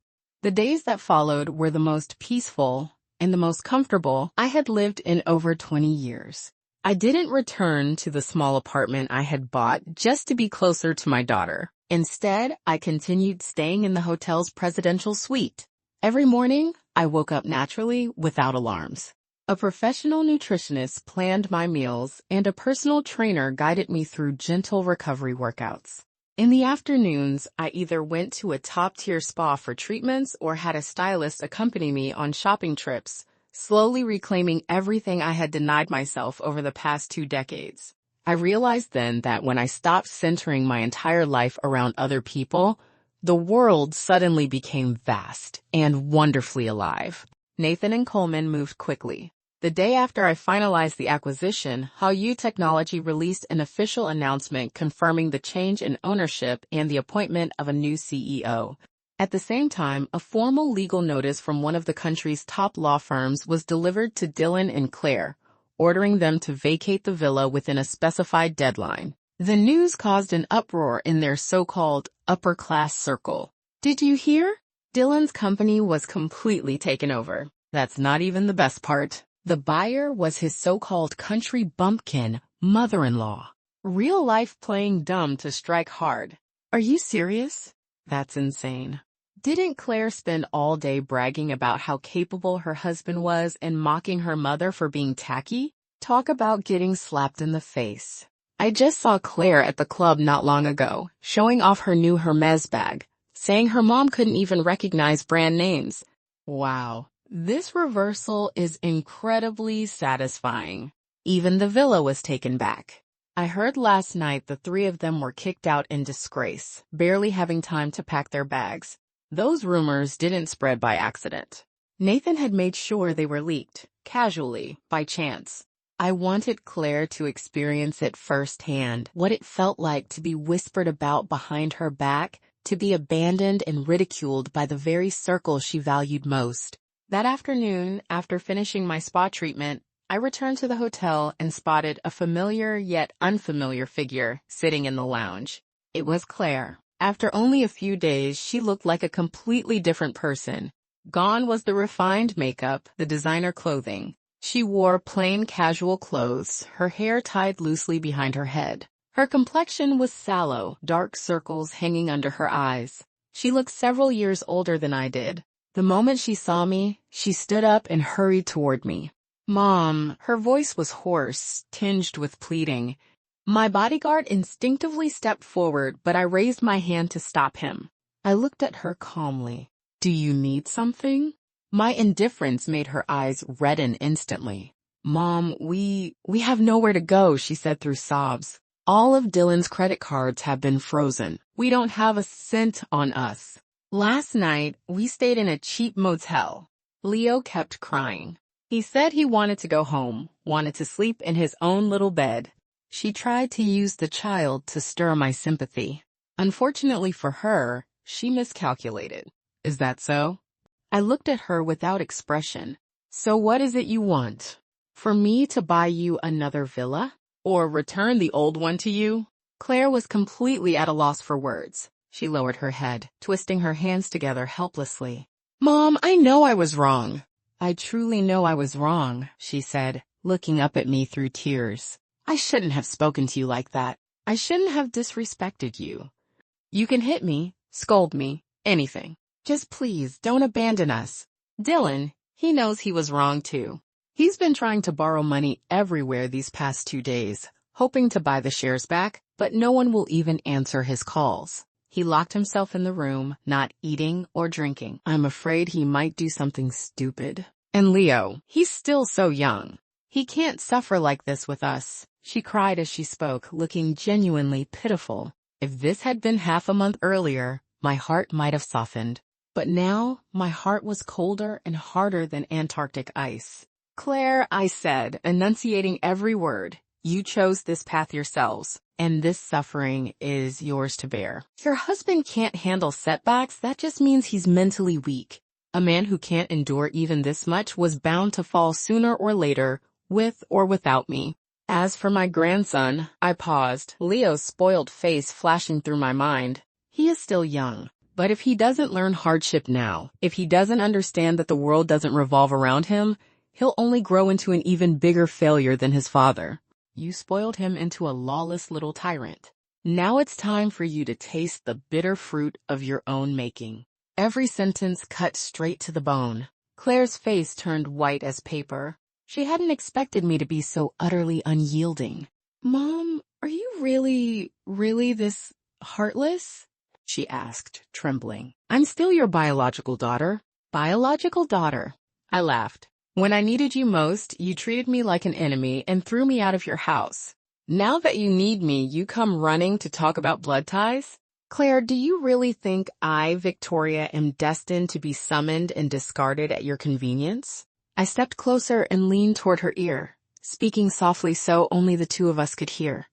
The days that followed were the most peaceful and the most comfortable I had lived in over 20 years. I didn't return to the small apartment I had bought just to be closer to my daughter. Instead, I continued staying in the hotel's presidential suite. Every morning, I woke up naturally without alarms. A professional nutritionist planned my meals, and a personal trainer guided me through gentle recovery workouts. In the afternoons, I either went to a top-tier spa for treatments or had a stylist accompany me on shopping trips, slowly reclaiming everything I had denied myself over the past 2 decades. I realized then that when I stopped centering my entire life around other people, the world suddenly became vast and wonderfully alive. Nathan and Coleman moved quickly. The day after I finalized the acquisition, Haoyu Technology released an official announcement confirming the change in ownership and the appointment of a new CEO. At the same time, a formal legal notice from one of the country's top law firms was delivered to Dylan and Claire, ordering them to vacate the villa within a specified deadline. The news caused an uproar in their so-called upper-class circle. "Did you hear? Dylan's company was completely taken over." That's not even the best part. The buyer was his so-called country bumpkin mother-in-law. Real life playing dumb to strike hard. Are you serious? That's insane. Didn't Claire spend all day bragging about how capable her husband was and mocking her mother for being tacky? Talk about getting slapped in the face. I just saw Claire at the club not long ago, showing off her new Hermes bag, saying her mom couldn't even recognize brand names. Wow. This reversal is incredibly satisfying. Even the villa was taken back. I heard last night the 3 of them were kicked out in disgrace, barely having time to pack their bags. Those rumors didn't spread by accident. Nathan had made sure they were leaked, casually, by chance. I wanted Claire to experience it firsthand, what it felt like to be whispered about behind her back, to be abandoned and ridiculed by the very circle she valued most. That afternoon, after finishing my spa treatment, I returned to the hotel and spotted a familiar yet unfamiliar figure sitting in the lounge. It was Claire. After only a few days, she looked like a completely different person. Gone was the refined makeup, the designer clothing. She wore plain casual clothes, her hair tied loosely behind her head. Her complexion was sallow, dark circles hanging under her eyes. She looked several years older than I did. The moment she saw me, she stood up and hurried toward me. "Mom," her voice was hoarse, tinged with pleading. My bodyguard instinctively stepped forward, but I raised my hand to stop him. I looked at her calmly. "Do you need something?" My indifference made her eyes redden instantly. "Mom, we have nowhere to go," she said through sobs. All of Dylan's credit cards have been frozen. We don't have a cent on us. Last night, we stayed in a cheap motel. Leo kept crying. He said he wanted to go home, wanted to sleep in his own little bed. She tried to use the child to stir my sympathy. Unfortunately for her, she miscalculated. Is that so? I looked at her without expression. So what is it you want? For me to buy you another villa? Or return the old one to you? Claire was completely at a loss for words. She lowered her head, twisting her hands together helplessly. Mom, I know I was wrong. I truly know I was wrong, she said, looking up at me through tears. I shouldn't have spoken to you like that. I shouldn't have disrespected you. You can hit me, scold me, anything. Just please don't abandon us. Dylan, he knows he was wrong too. He's been trying to borrow money everywhere these past 2 days, hoping to buy the shares back, but no one will even answer his calls. He locked himself in the room, not eating or drinking. I'm afraid he might do something stupid. And Leo, he's still so young. He can't suffer like this with us. She cried as she spoke, looking genuinely pitiful. If this had been half a month earlier, my heart might have softened. But now, my heart was colder and harder than Antarctic ice. Claire, I said, enunciating every word, you chose this path yourselves, and this suffering is yours to bear. Your husband can't handle setbacks, that just means he's mentally weak. A man who can't endure even this much was bound to fall sooner or later, with or without me. As for my grandson, I paused, Leo's spoiled face flashing through my mind. He is still young. But if he doesn't learn hardship now, if he doesn't understand that the world doesn't revolve around him, he'll only grow into an even bigger failure than his father. You spoiled him into a lawless little tyrant. Now it's time for you to taste the bitter fruit of your own making. Every sentence cut straight to the bone. Claire's face turned white as paper. She hadn't expected me to be so utterly unyielding. Mom, are you really this heartless? She asked, trembling. I'm still your biological daughter. Biological daughter. I laughed. When I needed you most, you treated me like an enemy and threw me out of your house. Now that you need me, you come running to talk about blood ties? Claire, do you really think I, Victoria, am destined to be summoned and discarded at your convenience? I stepped closer and leaned toward her ear, speaking softly so only the two of us could hear.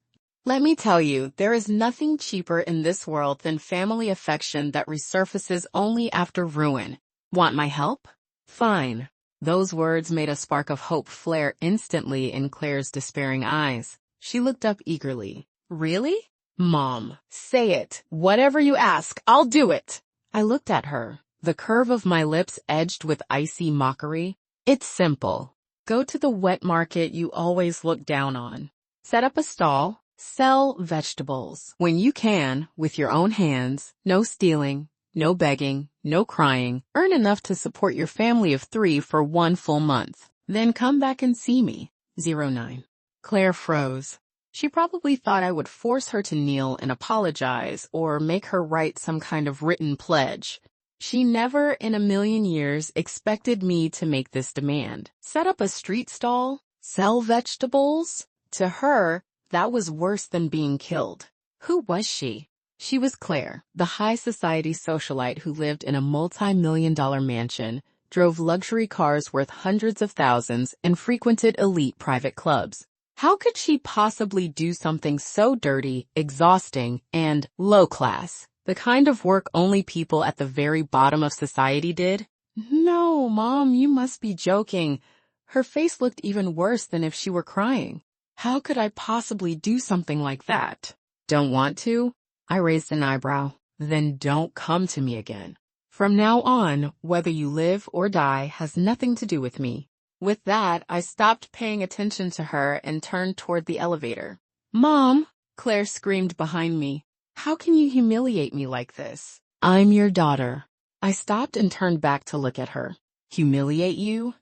Let me tell you, there is nothing cheaper in this world than family affection that resurfaces only after ruin. Want my help? Fine. Those words made a spark of hope flare instantly in Claire's despairing eyes. She looked up eagerly. Really? Mom, say it. Whatever you ask, I'll do it. I looked at her, the curve of my lips edged with icy mockery. It's simple. Go to the wet market you always look down on. Set up a stall. Sell vegetables when you can, with your own hands, no stealing, no begging, no crying, earn enough to support your family of 3 for 1 full month. Then come back and see me. 09. Claire froze. She probably thought I would force her to kneel and apologize or make her write some kind of written pledge. She never in a million years expected me to make this demand. Set up a street stall? Sell vegetables? To her, that was worse than being killed. Who was she? She was Claire, the high society socialite who lived in a multi-million-dollar mansion, drove luxury cars worth hundreds of thousands, and frequented elite private clubs. How could she possibly do something so dirty, exhausting, and low-class, the kind of work only people at the very bottom of society did? No, Mom, you must be joking. Her face looked even worse than if she were crying. How could I possibly do something like that? Don't want to? I raised an eyebrow. Then don't come to me again. From now on, whether you live or die has nothing to do with me. With that, I stopped paying attention to her and turned toward the elevator. Mom, Claire screamed behind me. How can you humiliate me like this? I'm your daughter. I stopped and turned back to look at her. Humiliate you?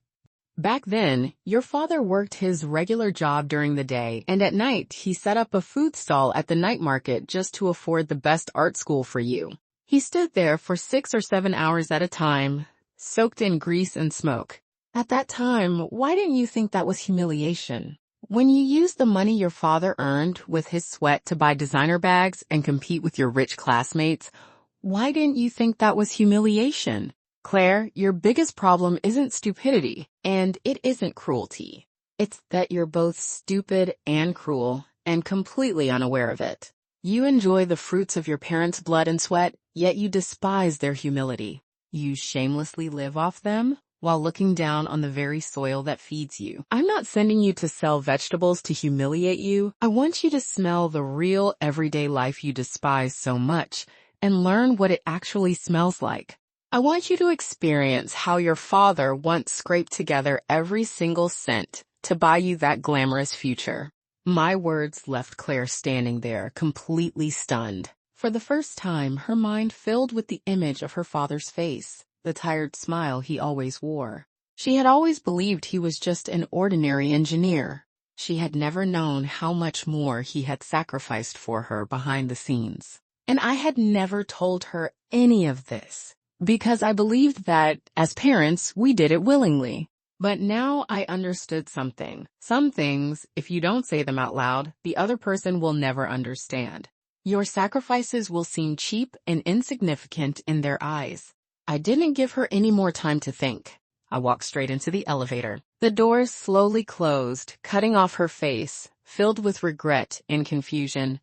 Back then, your father worked his regular job during the day, and at night he set up a food stall at the night market just to afford the best art school for you. He stood there for 6 or 7 hours at a time, soaked in grease and smoke. At that time, why didn't you think that was humiliation? When you use the money your father earned with his sweat to buy designer bags and compete with your rich classmates, why didn't you think that was humiliation? Claire, your biggest problem isn't stupidity, and it isn't cruelty. It's that you're both stupid and cruel, and completely unaware of it. You enjoy the fruits of your parents' blood and sweat, yet you despise their humility. You shamelessly live off them, while looking down on the very soil that feeds you. I'm not sending you to sell vegetables to humiliate you. I want you to smell the real everyday life you despise so much, and learn what it actually smells like. I want you to experience how your father once scraped together every single cent to buy you that glamorous future. My words left Claire standing there, completely stunned. For the first time, her mind filled with the image of her father's face, the tired smile he always wore. She had always believed he was just an ordinary engineer. She had never known how much more he had sacrificed for her behind the scenes. And I had never told her any of this, because I believed that, as parents, we did it willingly. But now I understood something. Some things, if you don't say them out loud, the other person will never understand. Your sacrifices will seem cheap and insignificant in their eyes. I didn't give her any more time to think. I walked straight into the elevator. The doors slowly closed, cutting off her face, filled with regret and confusion.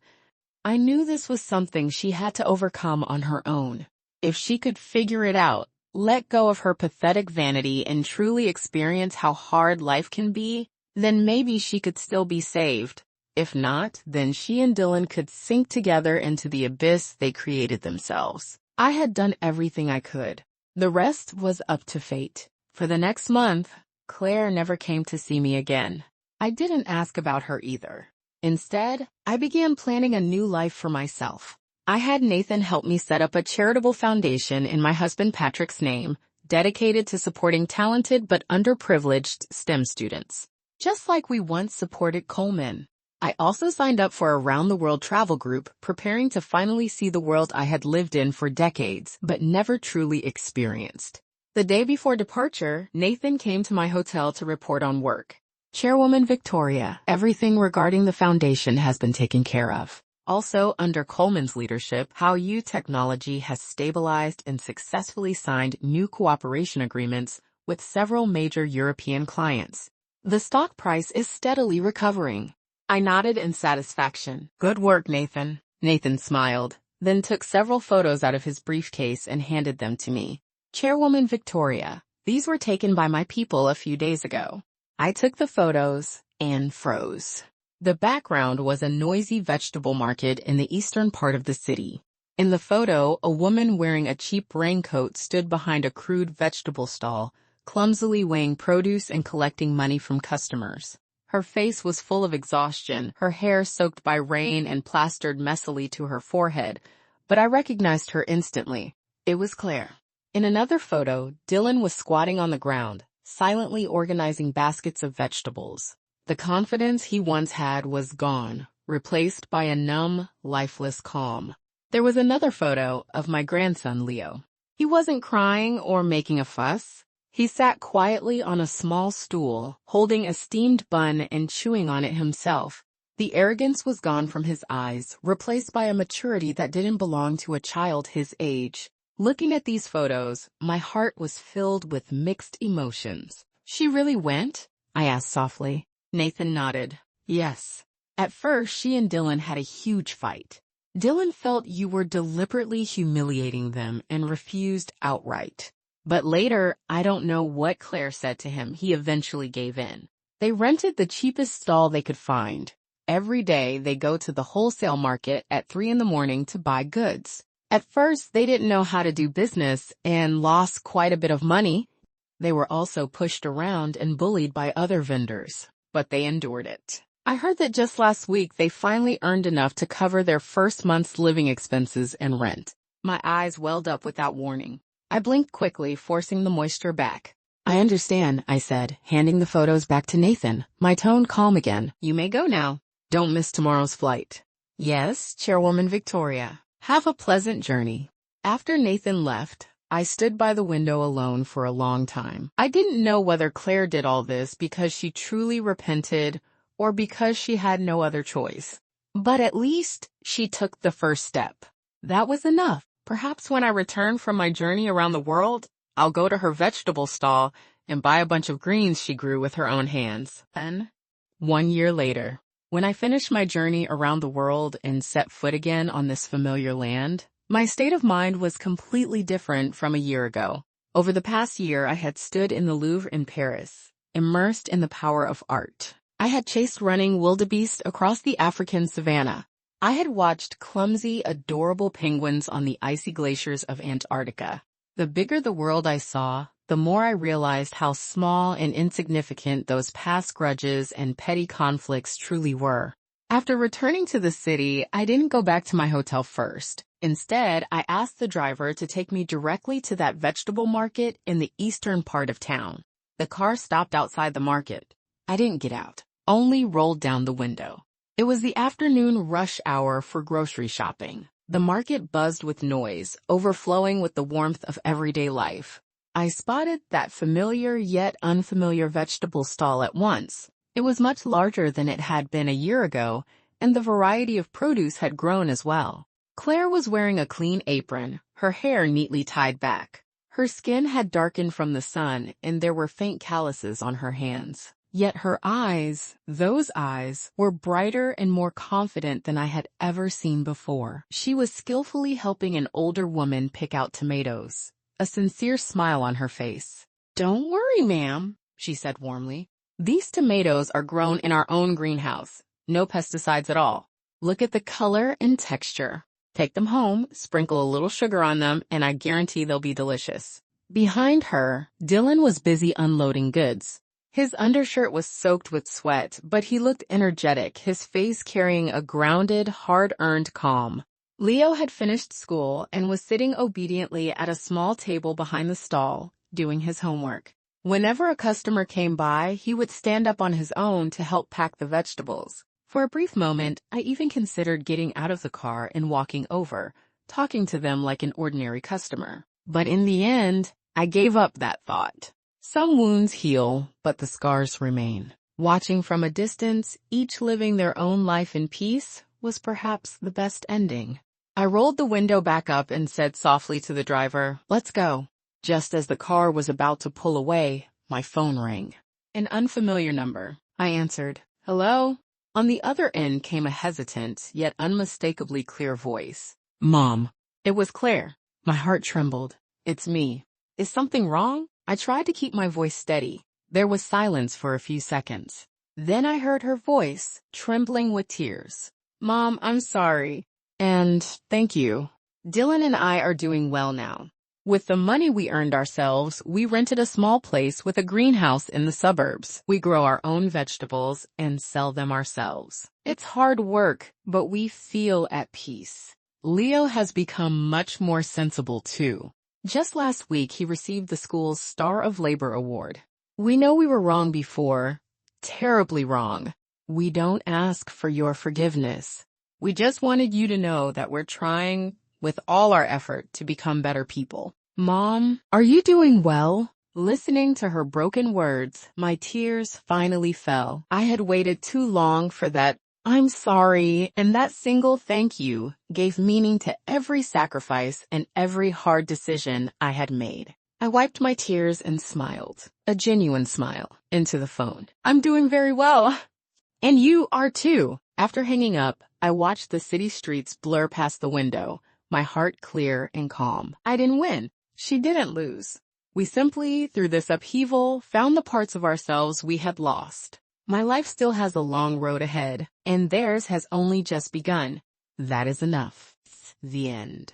I knew this was something she had to overcome on her own. If she could figure it out, let go of her pathetic vanity and truly experience how hard life can be, then maybe she could still be saved. If not, then she and Dylan could sink together into the abyss they created themselves. I had done everything I could. The rest was up to fate. For the next month, Claire never came to see me again. I didn't ask about her either. Instead, I began planning a new life for myself. I had Nathan help me set up a charitable foundation in my husband Patrick's name, dedicated to supporting talented but underprivileged STEM students. Just like we once supported Coleman. I also signed up for a round-the-world travel group, preparing to finally see the world I had lived in for decades, but never truly experienced. The day before departure, Nathan came to my hotel to report on work. Chairwoman Victoria, everything regarding the foundation has been taken care of. Also, under Coleman's leadership, How You Technology has stabilized and successfully signed new cooperation agreements with several major European clients. The stock price is steadily recovering. I nodded in satisfaction. Good work, Nathan. Nathan smiled, then took several photos out of his briefcase and handed them to me. Chairwoman Victoria, these were taken by my people a few days ago. I took the photos and froze. The background was a noisy vegetable market in the eastern part of the city. In the photo, a woman wearing a cheap raincoat stood behind a crude vegetable stall, clumsily weighing produce and collecting money from customers. Her face was full of exhaustion, her hair soaked by rain and plastered messily to her forehead, but I recognized her instantly. It was Claire. In another photo, Dylan was squatting on the ground, silently organizing baskets of vegetables. The confidence he once had was gone, replaced by a numb, lifeless calm. There was another photo of my grandson, Leo. He wasn't crying or making a fuss. He sat quietly on a small stool, holding a steamed bun and chewing on it himself. The arrogance was gone from his eyes, replaced by a maturity that didn't belong to a child his age. Looking at these photos, my heart was filled with mixed emotions. She really went? I asked softly. Nathan nodded. Yes. At first, she and Dylan had a huge fight. Dylan felt you were deliberately humiliating them and refused outright. But later, I don't know what Claire said to him, he eventually gave in. They rented the cheapest stall they could find. Every day, they go to the wholesale market at 3 a.m. to buy goods. At first, they didn't know how to do business and lost quite a bit of money. They were also pushed around and bullied by other vendors, but they endured it. I heard that just last week they finally earned enough to cover their first month's living expenses and rent. My eyes welled up without warning. I blinked quickly, forcing the moisture back. I understand, I said, handing the photos back to Nathan, my tone calm again. You may go now. Don't miss tomorrow's flight. Yes, Chairwoman Victoria. Have a pleasant journey. After Nathan left, I stood by the window alone for a long time. I didn't know whether Claire did all this because she truly repented or because she had no other choice. But at least she took the first step. That was enough. Perhaps when I return from my journey around the world, I'll go to her vegetable stall and buy a bunch of greens she grew with her own hands. Then, 1 year later, when I finished my journey around the world and set foot again on this familiar land, my state of mind was completely different from a year ago. Over the past year, I had stood in the Louvre in Paris, immersed in the power of art. I had chased running wildebeest across the African savanna. I had watched clumsy, adorable penguins on the icy glaciers of Antarctica. The bigger the world I saw, the more I realized how small and insignificant those past grudges and petty conflicts truly were. After returning to the city, I didn't go back to my hotel first. Instead, I asked the driver to take me directly to that vegetable market in the eastern part of town. The car stopped outside the market. I didn't get out, only rolled down the window. It was the afternoon rush hour for grocery shopping. The market buzzed with noise, overflowing with the warmth of everyday life. I spotted that familiar yet unfamiliar vegetable stall at once. It was much larger than it had been a year ago, and the variety of produce had grown as well. Claire was wearing a clean apron, her hair neatly tied back. Her skin had darkened from the sun, and there were faint calluses on her hands. Yet her eyes, those eyes, were brighter and more confident than I had ever seen before. She was skillfully helping an older woman pick out tomatoes, a sincere smile on her face. "Don't worry, ma'am," she said warmly. "These tomatoes are grown in our own greenhouse. No pesticides at all. Look at the color and texture. Take them home, sprinkle a little sugar on them, and I guarantee they'll be delicious." Behind her, Dylan was busy unloading goods. His undershirt was soaked with sweat, but he looked energetic, his face carrying a grounded, hard-earned calm. Leo had finished school and was sitting obediently at a small table behind the stall, doing his homework. Whenever a customer came by, he would stand up on his own to help pack the vegetables. For a brief moment, I even considered getting out of the car and walking over, talking to them like an ordinary customer. But in the end, I gave up that thought. Some wounds heal, but the scars remain. Watching from a distance, each living their own life in peace, was perhaps the best ending. I rolled the window back up and said softly to the driver, "Let's go." Just as the car was about to pull away, my phone rang. An unfamiliar number. I answered, "Hello?" On the other end came a hesitant, yet unmistakably clear voice. "Mom." It was Claire. My heart trembled. "It's me. Is something wrong?" I tried to keep my voice steady. There was silence for a few seconds. Then I heard her voice, trembling with tears. "Mom, I'm sorry. And thank you. Dylan and I are doing well now. With the money we earned ourselves, we rented a small place with a greenhouse in the suburbs. We grow our own vegetables and sell them ourselves. It's hard work, but we feel at peace. Leo has become much more sensible too. Just last week, he received the school's Star of Labor Award. We know we were wrong before, terribly wrong. We don't ask for your forgiveness. We just wanted you to know that we're trying with all our effort to become better people. Mom, are you doing well?" Listening to her broken words, my tears finally fell. I had waited too long for that "I'm sorry," and that single thank you gave meaning to every sacrifice and every hard decision I had made. I wiped my tears and smiled, a genuine smile, into the phone. "I'm doing very well. And you are too." After hanging up, I watched the city streets blur past the window, my heart clear and calm. I didn't win. She didn't lose. We simply, through this upheaval, found the parts of ourselves we had lost. My life still has a long road ahead, and theirs has only just begun. That is enough. The end.